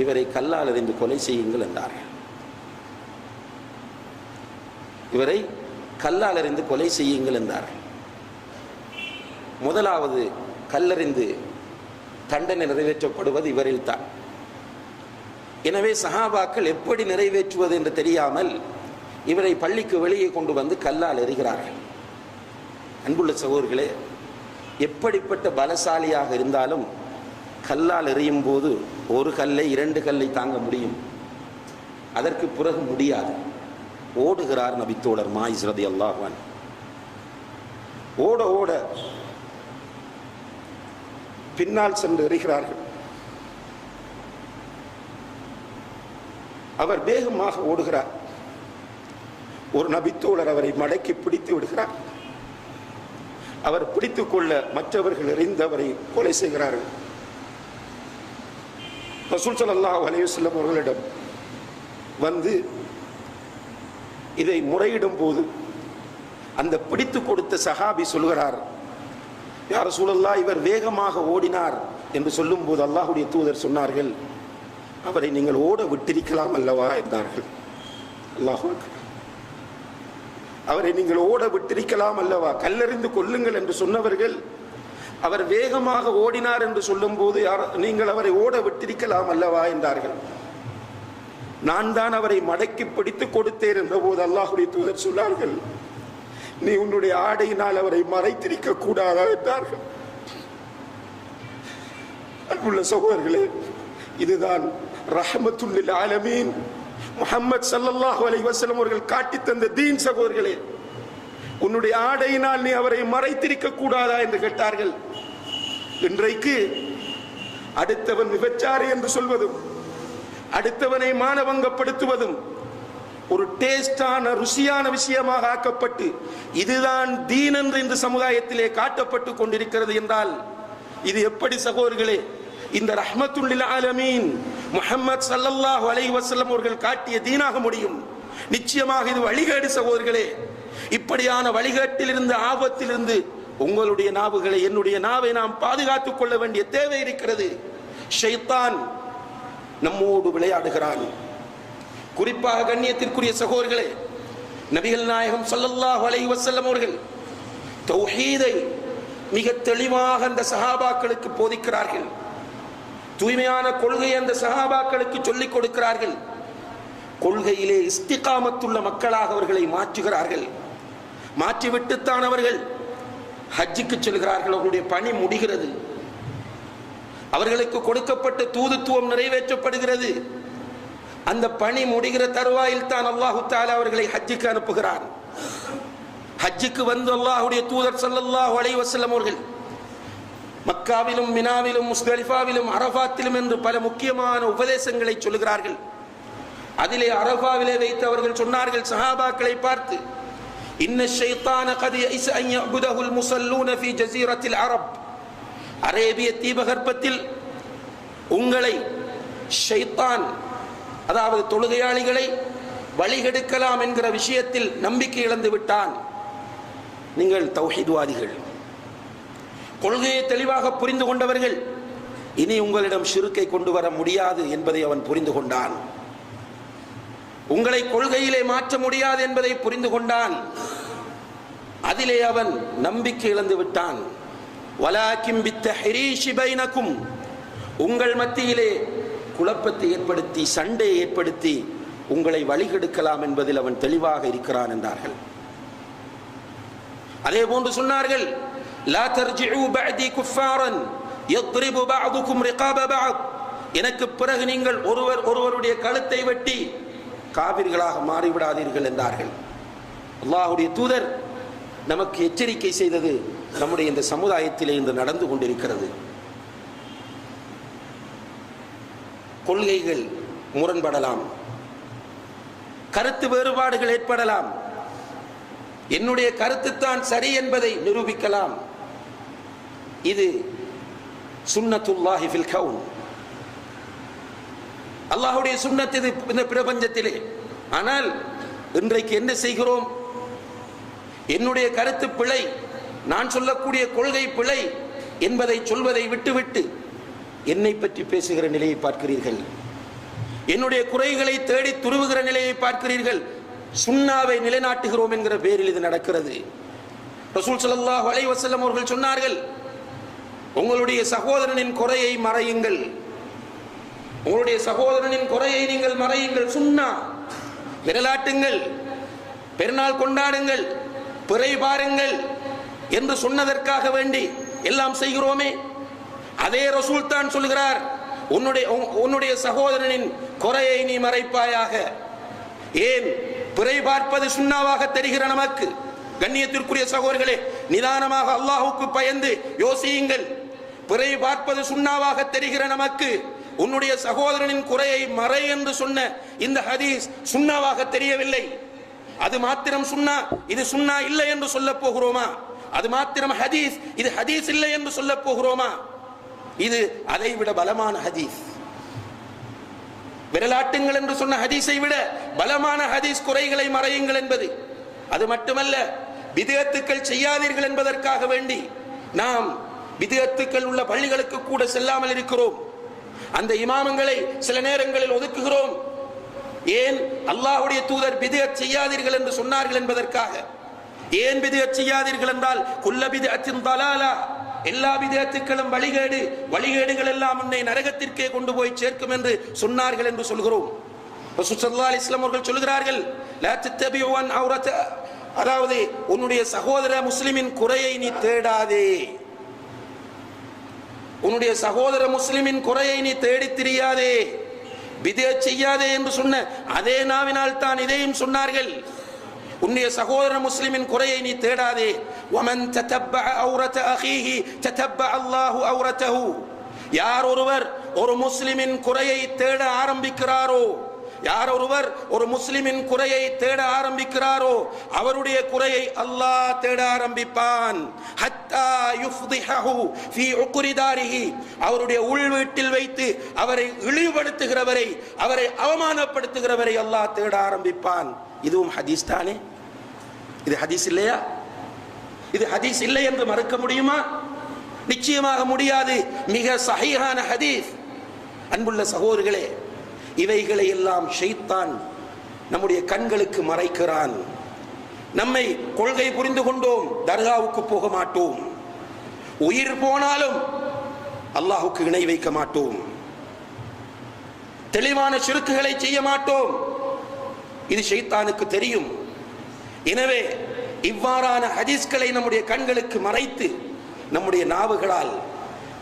இவரை கல்லால் எறிந்து கொலை செய்யுங்கள் என்றார்கள். இவரை கல்லால் எறிந்து கொலை செய்யுங்கள் என்றார்கள். முதலாவது கல்லறிந்து தண்டனை நிறைவேற்றப்படுவது இவரில் தான். எனவே சஹாபாக்கள் எப்படி நிறைவேற்றுவது என்று தெரியாமல் இவரை பள்ளிக்கு வெளியே கொண்டு வந்து கல்லால் எறிகிறார்கள். அன்புள்ள சகோதரர்களே, எப்படிப்பட்ட பலசாலியாக இருந்தாலும் கல்லால் எறியும் போது ஒரு கல்லை 2 கல்லை தாங்க முடியும், அதற்கு பிறகு முடியாது. ஓடுகிறார் நபித்தோழர் மாயிஸ் ரலியல்லாஹு அன்ஹு. ஓட ஓட பின்னால் சென்று எறிகிறார்கள். அவர் வேகமாக ஓடுகிறார். ஒரு நபித்தோழர் அவரை மடக்கி பிடித்து விடுகிறார். அவர் பிடித்துக் கொள்ள மற்றவர்கள் எறிந்தவரை கொலை செய்கிறார்கள். ரசூல் ஸல்லல்லாஹு அலைஹி வஸல்லம் அவர்களிடம் வந்து இதை முறையிடும் போது அந்த பிடித்து கொடுத்த சஹாபி சொல்கிறார், யா ரசூலல்லாஹ், இவர் வேகமாக ஓடினார் என்று சொல்லும் போது அல்லாஹ்வுடைய தூதர் சொன்னார்கள், அவரை நீங்கள் ஓட விட்டிருக்கலாம் அல்லவா என்றார்கள். அல்லாஹ் அக்பர். அவரை நீங்கள் ஓட விட்டிருக்கலாம் அல்லவா, கல்லெறிந்து கொல்லுங்கள் என்று சொன்னவர்கள் அவர் வேகமாக ஓடினார் என்று சொல்லும் போது நீங்கள் அவரை ஓட விட்டிருக்கலாம் அல்லவா என்றார்கள். நான் தான் அவரை மடக்கி பிடித்து கொடுத்தேன் என்ற போது அல்லாஹ்வுடைய தூதர் சொன்னார்கள், நீ உன்னுடைய ஆடையினால் அவரை மறைத்திருக்க கூடாதா என்றார்கள். அன்புள்ள சகோதரர்களே, இதுதான் ரஹ்மத்துல் லில் ஆலமீன் முஹம்மது ஸல்லல்லாஹு அலைஹி வஸல்லம் அவர்கள் காட்டி தந்த தீன். சகோதரர்களே, உன்னுடைய ஆடையினால் நீ அவரை மறைத்திருக்க கூடாதா என்று கேட்டார்கள். இன்றைக்கு அடுத்தவன் விபச்சாரி என்று சொல்வதும் அடுத்தவனை மானவங்கப்படுத்துவதும் ஒரு டேஸ்டான ருசியான விஷயமாக ஆக்கப்பட்டு இதுதான் தீன் என்று இந்த சமுதாயத்திலே காட்டப்பட்டு கொண்டிருக்கிறது என்றால் இது எப்படி சகோதரர்களே இந்த ரஹ்மத்துல் லில் ஆலமீன் முஹம்மது ஸல்லல்லாஹு அலைஹி வஸல்லம் அவர்கள் காட்டிய தீனாக முடியும்? நிச்சயமாக இது வழிகேடு சகோதரர்களே. இப்படியான வழிகாட்டிலிருந்து ஆபத்திலிருந்து உங்களுடைய நாவுகளை, என்னுடைய நாவை நாம் பாதுகாத்துக் கொள்ள வேண்டிய தேவை இருக்கிறது. ஷைத்தான் நம்மோடு விளையாடுகிறான். குறிப்பாக கண்ணியத்திற்குரிய சகோதரர்களே, நபிகள் நாயகம் ஸல்லல்லாஹு அலைஹி வஸல்லம் அவர்கள் தௌஹீதை மிக தெளிவாக அந்த சஹாபாக்களுக்கு போதிக்கிறார்கள். தூய்மையான கொள்கையை அந்த சஹாபாக்களுக்கு சொல்லிக் கொடுக்கிறார்கள். கொள்கையிலே இஸ்திகாமத்துள்ள மக்களாக அவர்களை மாற்றுகிறார்கள். மாற்றிவிட்டுத்தான் அவர்கள் ஹஜ்ஜுக்கு செல்கிறார்கள். அவர்களுடைய பணி முடிகிறது. அவர்களுக்கு கொடுக்கப்பட்ட தூதுத்துவம் நிறைவேற்றப்படுகிறது. அந்த பணி முடிகிற தருவாயில் தான் அல்லாஹு தஆலா அவர்களை ஹஜ்ஜுக்கு அனுப்புகிறார். ஹஜ்ஜுக்கு வந்து அல்லாஹ்வுடைய தூதர் ஸல்லல்லாஹு அலைஹி வஸல்லம் அவர்கள் மக்காவிலும் மினாவிலும் முஸ்தலிஃபாவிலும் அரஃபாத்திலும் என்று பல முக்கியமான உபதேசங்களை சொல்கிறார்கள். அதிலே அரஃபாவிலே வைத்து அவர்கள் சொன்னார்கள் சஹாபாக்களை பார்த்து, இன்ன ஷைத்தான கத் யஇஸ அன் யஅபுதஹுல் முஸல்லூன ஃபீ ஜஸீரத்தில் அரப், அரேபிய தீபகற்பத்தில் உங்களை ஷைத்தான், அதாவது தொழுகையாளிகளை வழிகெடுக்கலாம் என்கிற விஷயத்தில் நம்பிக்கை இழந்து விட்டான். நீங்கள் தௌஹீத்வாதிகள், கொள்கையை தெளிவாக புரிந்து கொண்டவர்கள், இனி உங்களிடம் ஷிர்க்கை கொண்டு வர முடியாது என்பதை அவன் புரிந்து கொண்டான். உங்களை கொள்கையிலே மாற்ற முடியாது என்பதை புரிந்து கொண்டான். அதிலே அவன் நம்பிக்கை இழந்து விட்டான். வலாக்கின் பித்தஹ்ரீஷி பைனக்கும், உங்கள் மத்தியிலே குழப்பத்தை ஏற்படுத்தி சண்டையை ஏற்படுத்தி உங்களை வழிகெடுக்கலாம் என்பதில் அவன் தெளிவாக இருக்கிறான் என்றார்கள். அதே போன்று சொன்னார்கள், லா தர்ஜிஉ பஅதி குஃபாரன் யத்ரிபு பஅதுக்கும் ரிகாப பஅத், எனக்கு பிறகு நீங்கள் ஒருவருடைய கழுத்தை வெட்டி காபிர்களாக மாறிவிடாதீர்கள் என்றார்கள். அல்லாஹ்வுடைய தூதர் நமக்கு எச்சரிக்கை செய்தது நம்முடைய இந்த சமுதாயத்திலே இன்று நடந்து கொண்டிருக்கிறது. கொள்கைகள் முரண்படலாம், கருத்து வேறுபாடுகள் ஏற்படலாம், என்னுடைய கருத்துத்தான் சரி என்பதை நிரூபிக்கலாம். இது சுன்னத்துல்லாஹி ஃபில் கவுன், அல்லாஹ்வுடைய சுன்னத் இது இந்த பிரபஞ்சத்திலே. ஆனால் இன்றைக்கு என்ன செய்கிறோம்? என்னுடைய கருத்து பிழை, நான் சொல்லக்கூடிய கொள்கை பிழை என்பதை சொல்வதை விட்டுவிட்டு என்னை பற்றி பேசுகிற நிலையை பார்க்கிறீர்கள். என்னுடைய குறைகளை தேடி துருவுகிற நிலையை பார்க்கிறீர்கள். சுன்னாவை நிலைநாட்டுகிறோம் என்கிற பேரில் இது நடக்கிறது. ரசூல் ஸல்லல்லாஹு அலைஹி வஸல்லம் அவர்கள் சொன்னார்கள், உங்களுடைய சகோதரனின் குறையை மறையுங்கள், உங்களுடைய சகோதரனின் குறையை நீங்கள் மறையுங்கள். சுன்னா விரலாட்டுங்கள், பெருநாள் கொண்டாடுங்கள், பிறை பாருங்கள் என்று சொன்னதற்காக வேண்டி எல்லாம் செய்கிறோமே. அதே ரசூல் தான் சொல்கிறார், உன்னுடைய சகோதரனின் குறையை நீ மறைப்பாயாக. ஏன் பிறை பார்ப்பது சுன்னாவாக தெரிகிற நமக்கு? கண்ணியத்திற்குரிய சகோதரர்களே, நிதானமாக அல்லாஹ்வுக்கு பயந்து யோசியுங்கள். பிறை பார்ப்பது சுன்னாவாக தெரிகிற நமக்கு உன்னுடைய சகோதரனின் குறையை மறை என்று சொன்ன இந்த ஹதீஸ் சுன்னாவாக தெரியவில்லை. அது மாத்திரம் சுன்னா, இது சுன்னா இல்லை என்று சொல்ல போகிறோமா? அது மாத்திரம் ஹதீஸ், இது ஹதீஸ் இல்லை என்று சொல்ல போகிறோமா? இது அதைவிட பலமான ஹதீஸ். விரலாட்டுங்கள் என்று சொன்ன ஹதீஸை விட பலமான ஹதீஸ் குறைகளை மறையுங்கள் என்பது. அது மட்டுமல்ல, பித்அத்துக்கள் செய்யாதீர்கள் என்பதற்காக வேண்டி நாம் பித்அத்துக்கள் உள்ள பள்ளிகளுக்கு கூட செல்லாமல் இருக்கிறோம். அந்த இமாமங்களை சில நேரங்களில் ஒதுக்குகிறோம். ஏன்? அல்லாஹ்வுடைய தூதர் பித்அத் செய்யாதீர்கள் என்று சொன்னார்கள் என்பதற்காக. ஏன் பித்அத் செய்யாதீர்கள் என்றால், குல்ல பித்அத்தின் தலாலா, எல்லா பித்அத்துக்களும் வழிகேடு, வழிகேடுகள் எல்லாம் உன்னை நரகத்திற்கே கொண்டு போய் சேர்க்கும் என்று சொன்னார்கள் என்று சொல்கிறோம். ரசூல் ஸல்லல்லாஹு அலைஹி வஸல்லம் அவர்கள் சொல்கிறார்கள், லா தத்தபிஉ அன் அவ்ரத, அதாவது உன்னுடைய சகோதர முஸ்லிமின் குறையை நீ தேடாதே, உன்னுடைய சகோதர முஸ்லிமின் குறையை நீ தேடி திரியாதே, பித்அத் செய்யாதே என்று சொன்ன அதே நாவினால் தான் இதையும் சொன்னார்கள். உன்னுடைய சகோதர முஸ்லிமின் குறையை நீ தேடாதே. வமன் ததப்பஅ அவ்ரத அகீஹி ததப்பஅ அல்லாஹு அவ்ரதஹு. யார் ஒருவர் ஒரு முஸ்லிமின் குறையை தேட ஆரம்பிக்கிறாரோ, யார் ஒருவர் ஒரு முஸ்லிமின் குறையை தேட ஆரம்பிக்கிறாரோ அவருடைய குறையை அல்லாஹ் தேட ஆரம்பிப்பான். ஹத்தா யுஃதிஹஹு ஃபீ உக்ரிதாரிஹி, அவருடைய உள் வீட்டில் வைத்து அவரை இழிவுபடுத்துகிறவரை, அவரை அவமானப்படுத்துகிறவரை அல்லாஹ் தேட ஆரம்பிப்பான். இதுவும் ஹதீஸ் தானே? இது ஹதீஸ் இல்லையா? இது ஹதீஸ் இல்லை என்று மறுக்க முடியுமா? நிச்சயமாக முடியாது. மிக சஹீஹான ஹதீஸ். அன்புள்ள சகோதரர்களே, இவைகளை எல்லாம் ஷைத்தான் நம்முடைய கண்களுக்கு மறைக்கிறான். நம்மை கொள்கை புரிந்து கொண்டோம், தர்காவுக்கு போக மாட்டோம், உயிர் போனாலும் அல்லாஹ்வுக்கு இணை வைக்க மாட்டோம், தெளிவான ஷிர்க்குகளை செய்ய மாட்டோம். இது ஷைத்தானுக்கு தெரியும். எனவே இவ்வாறான ஹதீஸ்களை நம்முடைய கண்களுக்கு மறைத்து நம்முடைய நாவுகளால்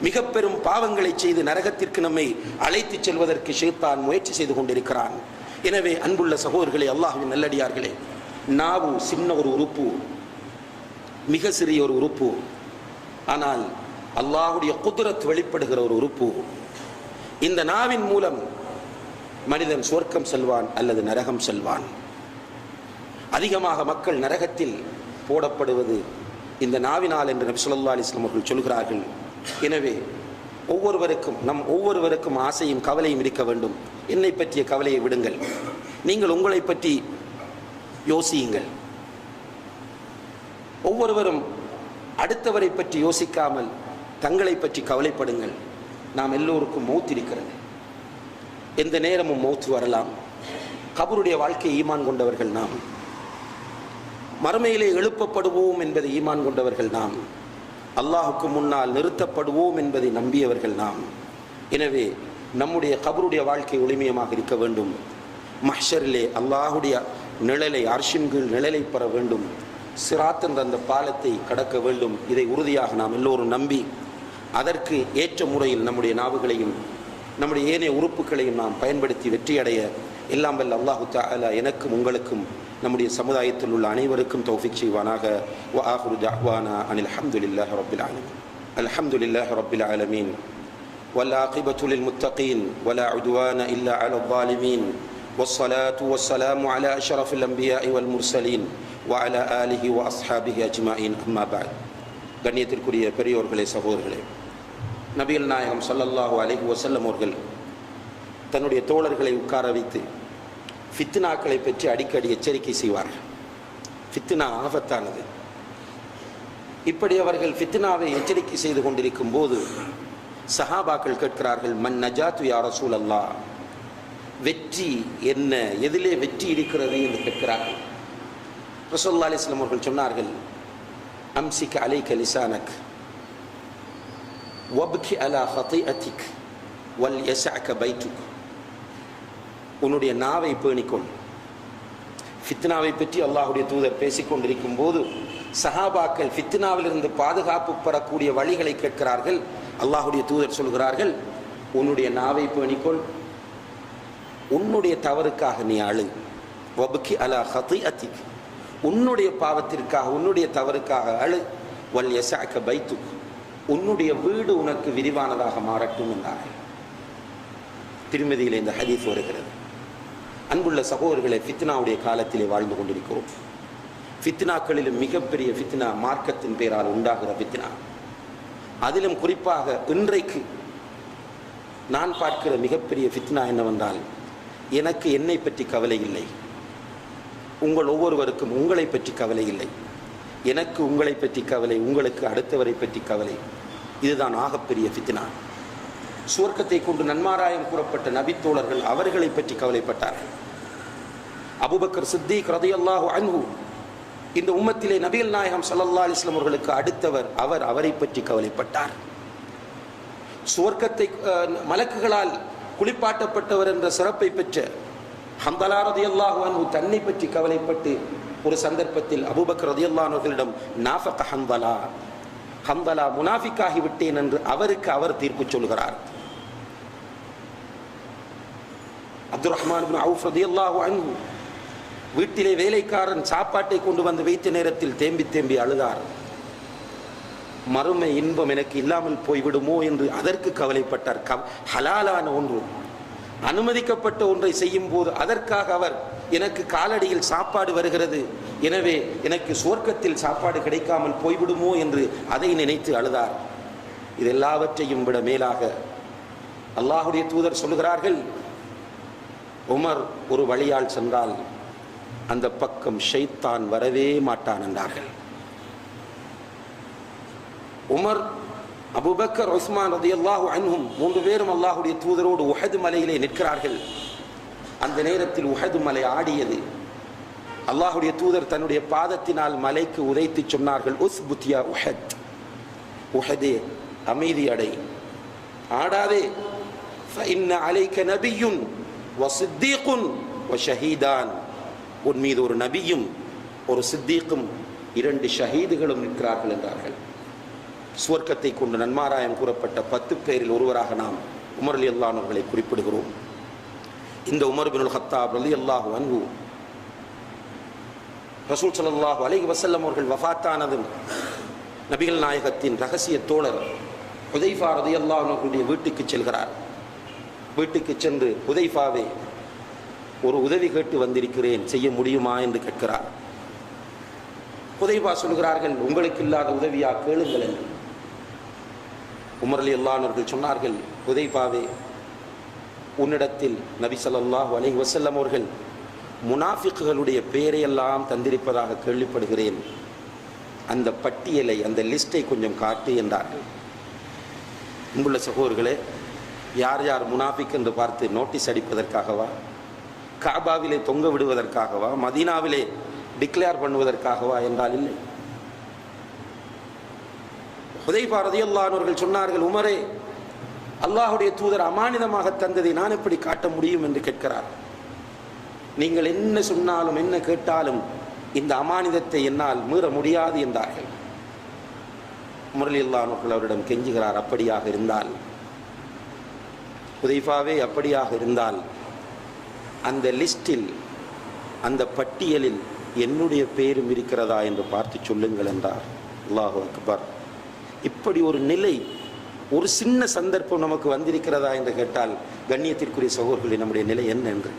மிக பெரும் பாவங்களை செய்து நரகத்திற்கு நம்மை அழைத்து செல்வதற்கு ஷைத்தான் முயற்சி செய்து கொண்டிருக்கிறான். எனவே அன்புள்ள சகோதரர்களே, அல்லாஹ்வின் நல்லடியார்களே, நாவு சின்ன ஒரு உறுப்பு, மிக சிறிய ஒரு உறுப்பு. ஆனால் அல்லாஹ்வுடைய குத்ரத் வெளிப்படுகிற ஒரு உறுப்பு. இந்த நாவின் மூலம் மனிதன் சொர்க்கம் செல்வான் அல்லது நரகம் செல்வான். அதிகமாக மக்கள் நரகத்தில் போடப்படுவது இந்த நாவினால் என்று நபி ஸல்லல்லாஹு அலைஹி வஸல்லம் அவர்கள் சொல்கிறார்கள். எனவே நம் ஒவ்வொருவருக்கும் ஆசையும் கவலையும் இருக்க வேண்டும். என்னை பற்றிய கவலையை விடுங்கள், நீங்கள் உங்களை பற்றி யோசியுங்கள். ஒவ்வொருவரும் அடுத்தவரை பற்றி யோசிக்காமல் தங்களை பற்றி கவலைப்படுங்கள். நாம் எல்லோருக்கும் மௌத் இருக்கிறது, எந்த நேரமும் மௌத் வரலாம். கபருடைய வாழ்க்கையை ஈமான் கொண்டவர்கள் நாம், மறுமையிலே எழுப்பப்படுவோம் என்பதை ஈமான் கொண்டவர்கள் நாம், அல்லாஹுக்கு முன்னால் நிறுத்தப்படுவோம் என்பதை நம்பியவர்கள் நாம். எனவே நம்முடைய கபருடைய வாழ்க்கை ஒளிமயமாக இருக்க வேண்டும். மஹ்ஷரிலே அல்லாஹுடைய நிழலை, அர்ஷின் கீழ் நிழலை பெற வேண்டும். சிராத் என்ற அந்த பாலத்தை கடக்க வேண்டும். இதை உறுதியாக நாம் எல்லோரும் நம்பி அதற்கு ஏற்ற முறையில் நம்முடைய நாவுகளையும் நம்முடைய ஏனைய உறுப்புகளையும் நாம் பயன்படுத்தி வெற்றியடைய எல்லாம் வல்ல அல்லாஹு தஆலா எனக்கும் உங்களுக்கும் நம்முடைய சமுதாயத்தில் உள்ள அனைவருக்கும் தௌஃபீக் செய்வானாக. வ ஆகிரு தஅவானா அனில் ஹம்துலில்லாஹி ரப்பில் ஆலமீன். அல்ஹம்துலில்லாஹி ரப்பில் ஆலமீன் வல் ஆகிபத்து லில் முத்தகீன் வலா உத்வான இல்லா அலல் ஸாலிமீன் வஸ்ஸலாத்து வஸ்ஸலாமு அலா அஷ்ரஃபில் அன்பியாஇ வல் முர்சலீன் வ அலா ஆலிஹி வ அஸ்ஹாபிஹி அஜ்மஈன். அம்மா பஅத். கண்ணியத்திற்குரிய பெரியோர்களே, சகோதரர்களே, நபிகள் நாயகம் ஸல்லல்லாஹு அலைஹி வஸல்லம் அவர்கள் தன்னுடைய தோழர்களை உட்கார வைத்து ஃபித்னாக்களை பற்றி அடிக்கடி எச்சரிக்கை செய்வார்கள். ஃபித்னா ஆபத்தானது. இப்படி அவர்கள் ஃபித்னாவை எச்சரிக்கை செய்து கொண்டிருக்கும் போது சஹாபாக்கள் கேட்கிறார்கள், மன் நஜாத்து யா ரசூலல்லாஹ், வெற்றி என்ன, எதிலே வெற்றி இருக்கிறது என்று கேட்கிறார்கள். ரசூலுல்லாஹி அலைஹி வஸல்லம் அவர்கள் சொன்னார்கள், அம்சிக் அலைக லிசானக் வப்கி அலா ஹதீஅதிக் வல் யஸஅக பைத்துக். உன்னுடைய நாவை பேணிக்கொள். ஃபித்னாவை பற்றி அல்லாஹுடைய தூதர் பேசிக்கொண்டிருக்கும் போது சஹாபாக்கள் ஃபித்னாவிலிருந்து பாதுகாப்பு பெறக்கூடிய வழிகளை கேட்கிறார்கள். அல்லாஹுடைய தூதர் சொல்கிறார்கள், உன்னுடைய நாவை பேணிக்கொள், உன்னுடைய தவறுக்காக நீ அழு. வப்கி அலா ஹதீஅதிக், உன்னுடைய பாவத்திற்காக, உன்னுடைய தவறுக்காக அழு. வல் யஸஅக பைத்துக், உன்னுடைய வீடு உனக்கு விரிவானதாக மாறட்டும் என்றார்கள். திருமதியில் இந்த ஹதீஸ் வருகிறது. அன்புள்ள சகோதரர்களை, ஃபித்னாவுடைய காலத்திலே வாழ்ந்து கொண்டிருக்கிறோம். ஃபித்னாக்களிலும் மிகப்பெரிய ஃபித்னா மார்க்கத்தின் பெயரால் உண்டாகிற ஃபித்னா. அதிலும் குறிப்பாக இன்றைக்கு நான் பார்க்கிற மிகப்பெரிய ஃபித்னா என்னவென்றால், எனக்கு என்னை பற்றி கவலை இல்லை, உங்கள் ஒவ்வொருவருக்கும் உங்களை பற்றி கவலை இல்லை, எனக்கு உங்களை பற்றி கவலை, உங்களுக்கு அடுத்தவரை பற்றி கவலை. இதுதான் ஆகப்பெரிய ஃபித்னா. சுவர்க்கத்தை கொண்டு நன்மாராயம் கூறப்பட்ட நபித்தோழர்கள் அவர்களை பற்றி கவலைப்பட்டார்கள். அபூபக்கர் சித்தீக் ரலியல்லாஹு அன்ஹு இந்த உம்மத்திலே நபிகள் நாயகம் ஸல்லல்லாஹு அலைஹி வஸல்லம் அவர்களுக்கு அடுத்தவர். அவரை பற்றி கவலைப்பட்டார். சுவர்க்கத்தை மலக்குகளால் குளிப்பாட்டப்பட்டவர் என்ற சிறப்பை பெற்ற ஹம்தலா ரலியல்லாஹு அன்ஹு தன்னை பற்றி கவலைப்பட்டு ஒரு சந்தர்ப்பத்தில் அபூபக்கர் ரலியல்லாஹு அன்ஹு அவர்களிடம் நாஃபக ஹம்தலா முனாஃபிக்காகி விட்டேன் என்று அவருக்கு அவர் தீர்ப்பு சொல்கிறார். அப்துர் ரஹ்மான் இப்னு அவுஃப் ரலியல்லாஹு அன்ஹு வீட்டிலே வேலைக்காரன் சாப்பாட்டை கொண்டு வந்து வைத்த நேரத்தில் தேம்பி தேம்பி அழுதார். மறுமை இன்பம் எனக்கு இல்லாமல் போய்விடுமோ என்று அதற்கு கவலைப்பட்டார். ஹலாலான ஒன்று, அனுமதிக்கப்பட்ட ஒன்றை செய்யும் போது அதற்காக அவர், எனக்கு காலடியில் சாப்பாடு வருகிறது, எனவே எனக்கு சுவர்க்கத்தில் சாப்பாடு கிடைக்காமல் போய்விடுமோ என்று அதை நினைத்து அழுதார். இதெல்லாவற்றையும் விட மேலாக அல்லாஹுடைய தூதர் சொல்கிறார்கள், உமர் ஒரு வழியால் சென்றால் அந்த பக்கம் ஷைத்தான் வரவே மாட்டான் என்றார்கள். உமர், அபூபக்கர், உஸ்மான் ரலியல்லாஹு அன்ஹும் மூன்று பேரும் அல்லாஹுடைய தூதரோடு உஹது மலையிலே நிற்கிறார்கள். அந்த நேரத்தில் உஹது மலை ஆடியது. அல்லாஹுடைய தூதர் தன்னுடைய பாதத்தினால் மலைக்கு உதைத்து சொன்னார்கள், உஸ்புத் யா உஹத், உஹதே அமைதி அடை, ஆடாதே. ஃபஇன்ன அலைக நபியுன் வஸித்தீகுன் வஷஹீதான், உன் மீது ஒரு நபியும் ஒரு சித்தீக்கும் 2 ஷஹீதுகளும் நிற்கிறார்கள் என்றார்கள். சுவர்க்கத்தை கொண்டு நன்மாராயம் கூறப்பட்ட 10 பேரில் ஒருவராக நாம் உமர் ரலியல்லாஹு அன்ஹு அவர்களை குறிப்பிடுகிறோம். இந்த உமர் இப்னுல் கத்தாப் ரலியல்லாஹு அன்ஹு ரசூல் ஸல்லல்லாஹு அலைஹி வஸல்லம் அவர்கள் வஃபாத்தானதும் நபிகள் நாயகத்தின் ரகசிய தோழர் ஹுதைஃபா ரலியல்லாஹு அன்ஹு அவர்களுடைய வீட்டுக்கு செல்கிறார். வீட்டுக்கு சென்று, ஹுதைஃபாவே, ஒரு உதவி கேட்டு வந்திருக்கிறேன், செய்ய முடியுமா என்று கேட்கிறார். ஹுதைஃபா சொல்கிறார்கள், உங்களுக்கு இல்லாத உதவியா, கேளுங்கள் என்று. உமர் ரலியல்லாஹு அன்ஹு அவர்கள் சொன்னார்கள், ஹுதைஃபாவே, உன்னிடத்தில் நபி ஸல்லல்லாஹு அலைஹி வஸல்லம் அவர்கள் முனாஃபிக்குகளுடைய பெயரையெல்லாம் தந்திருப்பதாக கேள்விப்படுகிறேன், அந்த பட்டியலை, அந்த லிஸ்டை கொஞ்சம் காட்டு என்றார்கள். அன்புள்ள சகோதரர்களே, யார் யார் முனாஃபிக் என்று பார்த்து நோட்டீஸ் அடிப்பதற்காகவா, காபாவிலே தொங்க விடுவதற்காகவா, மதீனாவிலே டிக்ளேர் பண்ணுவதற்காகவா என்றால் இல்லை. ஹுதைஃபா ரலியல்லாஹு அன்ஹு அவர்கள் சொன்னார்கள், உமரே, அல்லாஹுடைய தூதர் அமானிதமாக தந்ததை நான் எப்படி காட்ட முடியும் என்று கேட்கிறார். நீங்கள் என்ன சொன்னாலும் என்ன கேட்டாலும் இந்த அமானிதத்தை என்னால் மீற முடியாது என்றார்கள். உமர் ரலியல்லாஹு அன்ஹு அவரிடம் கெஞ்சுகிறார், அப்படியாக இருந்தால் ஹுதைஃபாவே அப்படியாக இருந்தால் அந்த லிஸ்டில், அந்த பட்டியலில் என்னுடைய பேரும் இருக்கிறதா என்று பார்த்து சொல்லுங்கள் என்றார். அல்லாஹு அக்பர். இப்படி ஒரு நிலை, ஒரு சின்ன சந்தர்ப்பம் நமக்கு வந்திருக்கிறதா என்று கேட்டால், கண்ணியத்திற்குரிய சகோதரர்களே, நம்முடைய நிலை என்ன என்று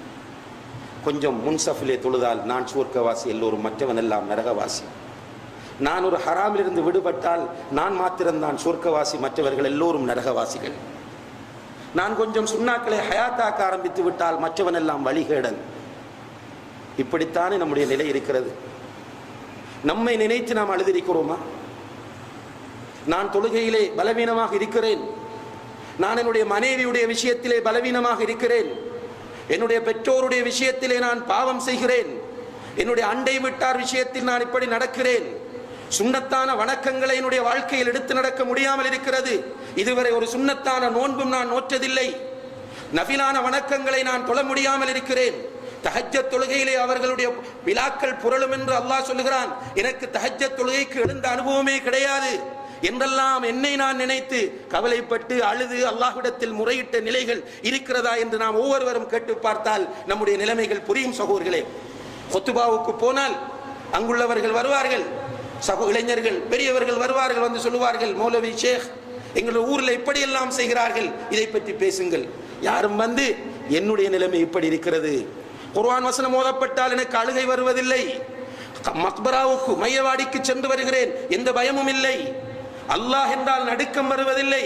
கொஞ்சம் முன்சஃபிலே தொழுதால் நான் சுவர்க்கவாசி, எல்லோரும் மற்றவன் எல்லாம் நரகவாசி. நான் ஒரு ஹராமிலிருந்து விடுபட்டால் நான் மாத்திரம்தான் சுவர்க்கவாசி, மற்றவர்கள் எல்லோரும் நரகவாசிகள். நான் கொஞ்சம் சுண்ணாக்களை ஹயாத்தாக்க ஆரம்பித்து விட்டால் மற்றவன் எல்லாம் வழிகேடன். இப்படித்தானே நம்முடைய நிலை இருக்கிறது. நம்மை நினைத்து நாம் அழுதிருக்கிறோமா? நான் தொழுகையிலே பலவீனமாக இருக்கிறேன், நான் என்னுடைய மனைவியுடைய விஷயத்திலே பலவீனமாக இருக்கிறேன், என்னுடைய பெற்றோருடைய விஷயத்திலே நான் பாவம் செய்கிறேன், என்னுடைய அண்டை விட்டார் விஷயத்தில் நான் இப்படி நடக்கிறேன், சுண்ணத்தான வணக்கங்களை என்னுடைய வாழ்க்கையில் எடுத்து நடக்க முடியாமல் இருக்கிறது, இதுவரை ஒரு சுண்ணத்தான நோன்பும் நான் நோற்றதில்லை, நஃபிலான வணக்கங்களை நான் தொழ முடியாமல் இருக்கிறேன், தஹஜ்ஜத் தொழுகையிலே அவர்களுடைய விழாக்கள் புரளும் என்று அல்லாஹ் சொல்லுகிறான், எனக்கு தஹஜ்ஜத் தொழுகைக்கு எழுந்த அனுபவமே கிடையாது என்றெல்லாம் என்னை நான் நினைத்து கவலைப்பட்டு அழுது அல்லாஹ்விடத்தில் முறையிட்ட நிலைகள் இருக்கிறதா என்று நாம் ஒவ்வொருவரும் கேட்டு பார்த்தால் நம்முடைய நிலைமைகள் புரியும். சகோதரர்களே, கொத்துபாவுக்கு போனால் அங்குள்ளவர்கள் வருவார்கள், இளைஞர்கள் பெரியவர்கள் வருவார்கள், வந்து சொல்லுவார்கள், மௌலவி ஷேக் எங்கள் ஊரில் இப்படியெல்லாம் செய்கிறார்கள், இதை பற்றி பேசுங்கள். யாரும் வந்து என்னுடைய நிலைமை இப்படி இருக்கிறது, குர்ஆன் வசனம் ஓதப்பட்டால் எனக்கு அழுகை வருவதில்லை, மக்பராவுக்கு மையவாடிக்கு சென்று வருகிறேன், எந்த பயமும் இல்லை, அல்லாஹ் என்றால் நடுக்கம் வருவதில்லை,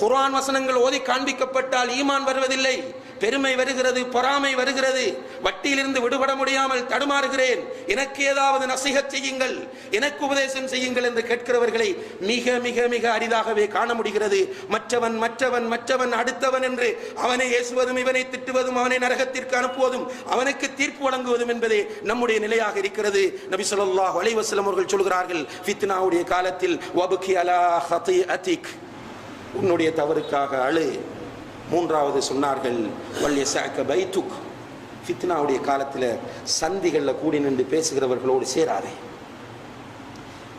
குர்ஆன் வசனங்கள் ஓதி காண்பிக்கப்பட்டால் ஈமான் வருவதில்லை, பெருமை வருகிறது, பொறாமை வருகிறது, வட்டியிலிருந்து விடுபட முடியாமல் தடுமாறுகிறேன், எனக்கு ஏதாவது நசீஹத் செய்யுங்கள், எனக்கு உபதேசம் செய்யுங்கள் என்று கேட்கிறவர்களை மிக மிக மிக அரிதாகவே காண முடிகிறது. மற்றவன் மற்றவன் மற்றவன் அடுத்தவன் என்று அவனை ஏசுவதும் இவனை திட்டுவதும் அவனை நரகத்திற்கு அனுப்புவதும் அவனுக்கு தீர்ப்பு வழங்குவதும் என்பதே நம்முடைய நிலையாக இருக்கிறது. நபி ஸல்லல்லாஹு அலைஹி வஸல்லம் அவர்கள் சொல்கிறார்கள், ஃபித்னாவுடைய காலத்தில் வபுகி அலா ஹதீஅதிக், உன்னுடைய தவறுக்காக அழு. மூன்றாவது சொன்னார்கள், வல்யஸஅக பைதுக், ஃபித்னாவுடைய காலத்தில் சந்திகளில் கூடி நின்று பேசுகிறவர்களோடு சேராதே,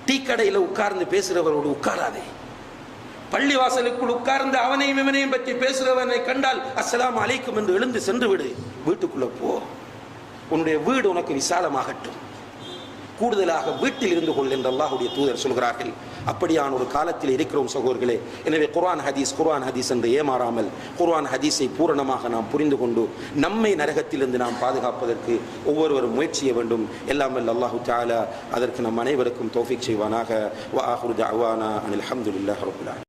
டீ கடையில் உட்கார்ந்து பேசுகிறவரோடு உட்காராதே, பள்ளிவாசலுக்குள் உட்கார்ந்து அவனையும் இவனையும் பற்றி பேசுகிறவனை கண்டால் அஸ்ஸலாமு அலைக்கும் என்று எழுந்து சென்று விடு, வீட்டுக்குள்ள போ, உன்னுடைய வீடு உனக்கு விசாலமாகட்டும், கூடுதலாக வீட்டில் இருந்து கொள் என்று அல்லாஹ்வுடைய தூதர் சொல்கிறார்கள். அப்படியான ஒரு காலத்தில் இருக்கிறோம் சகோதரர்களே. எனவே குர்ஆன் ஹதீஸ் என்று ஏமாறாமல் குர்ஆன் ஹதீஸை பூரணமாக நாம் புரிந்து கொண்டு நம்மை நரகத்திலிருந்து நாம் பாதுகாப்பதற்கு ஒவ்வொருவரும் முயற்சி செய்ய வேண்டும். எல்லாம் வல்ல அல்லாஹு தஆலா அதற்கு நம் அனைவருக்கும் தௌஃபீக் செய்வானாக. வ ஆகிரு தஅவானா அனில் ஹம்துலில்லாஹி ரப்பில் ஆலமீன்.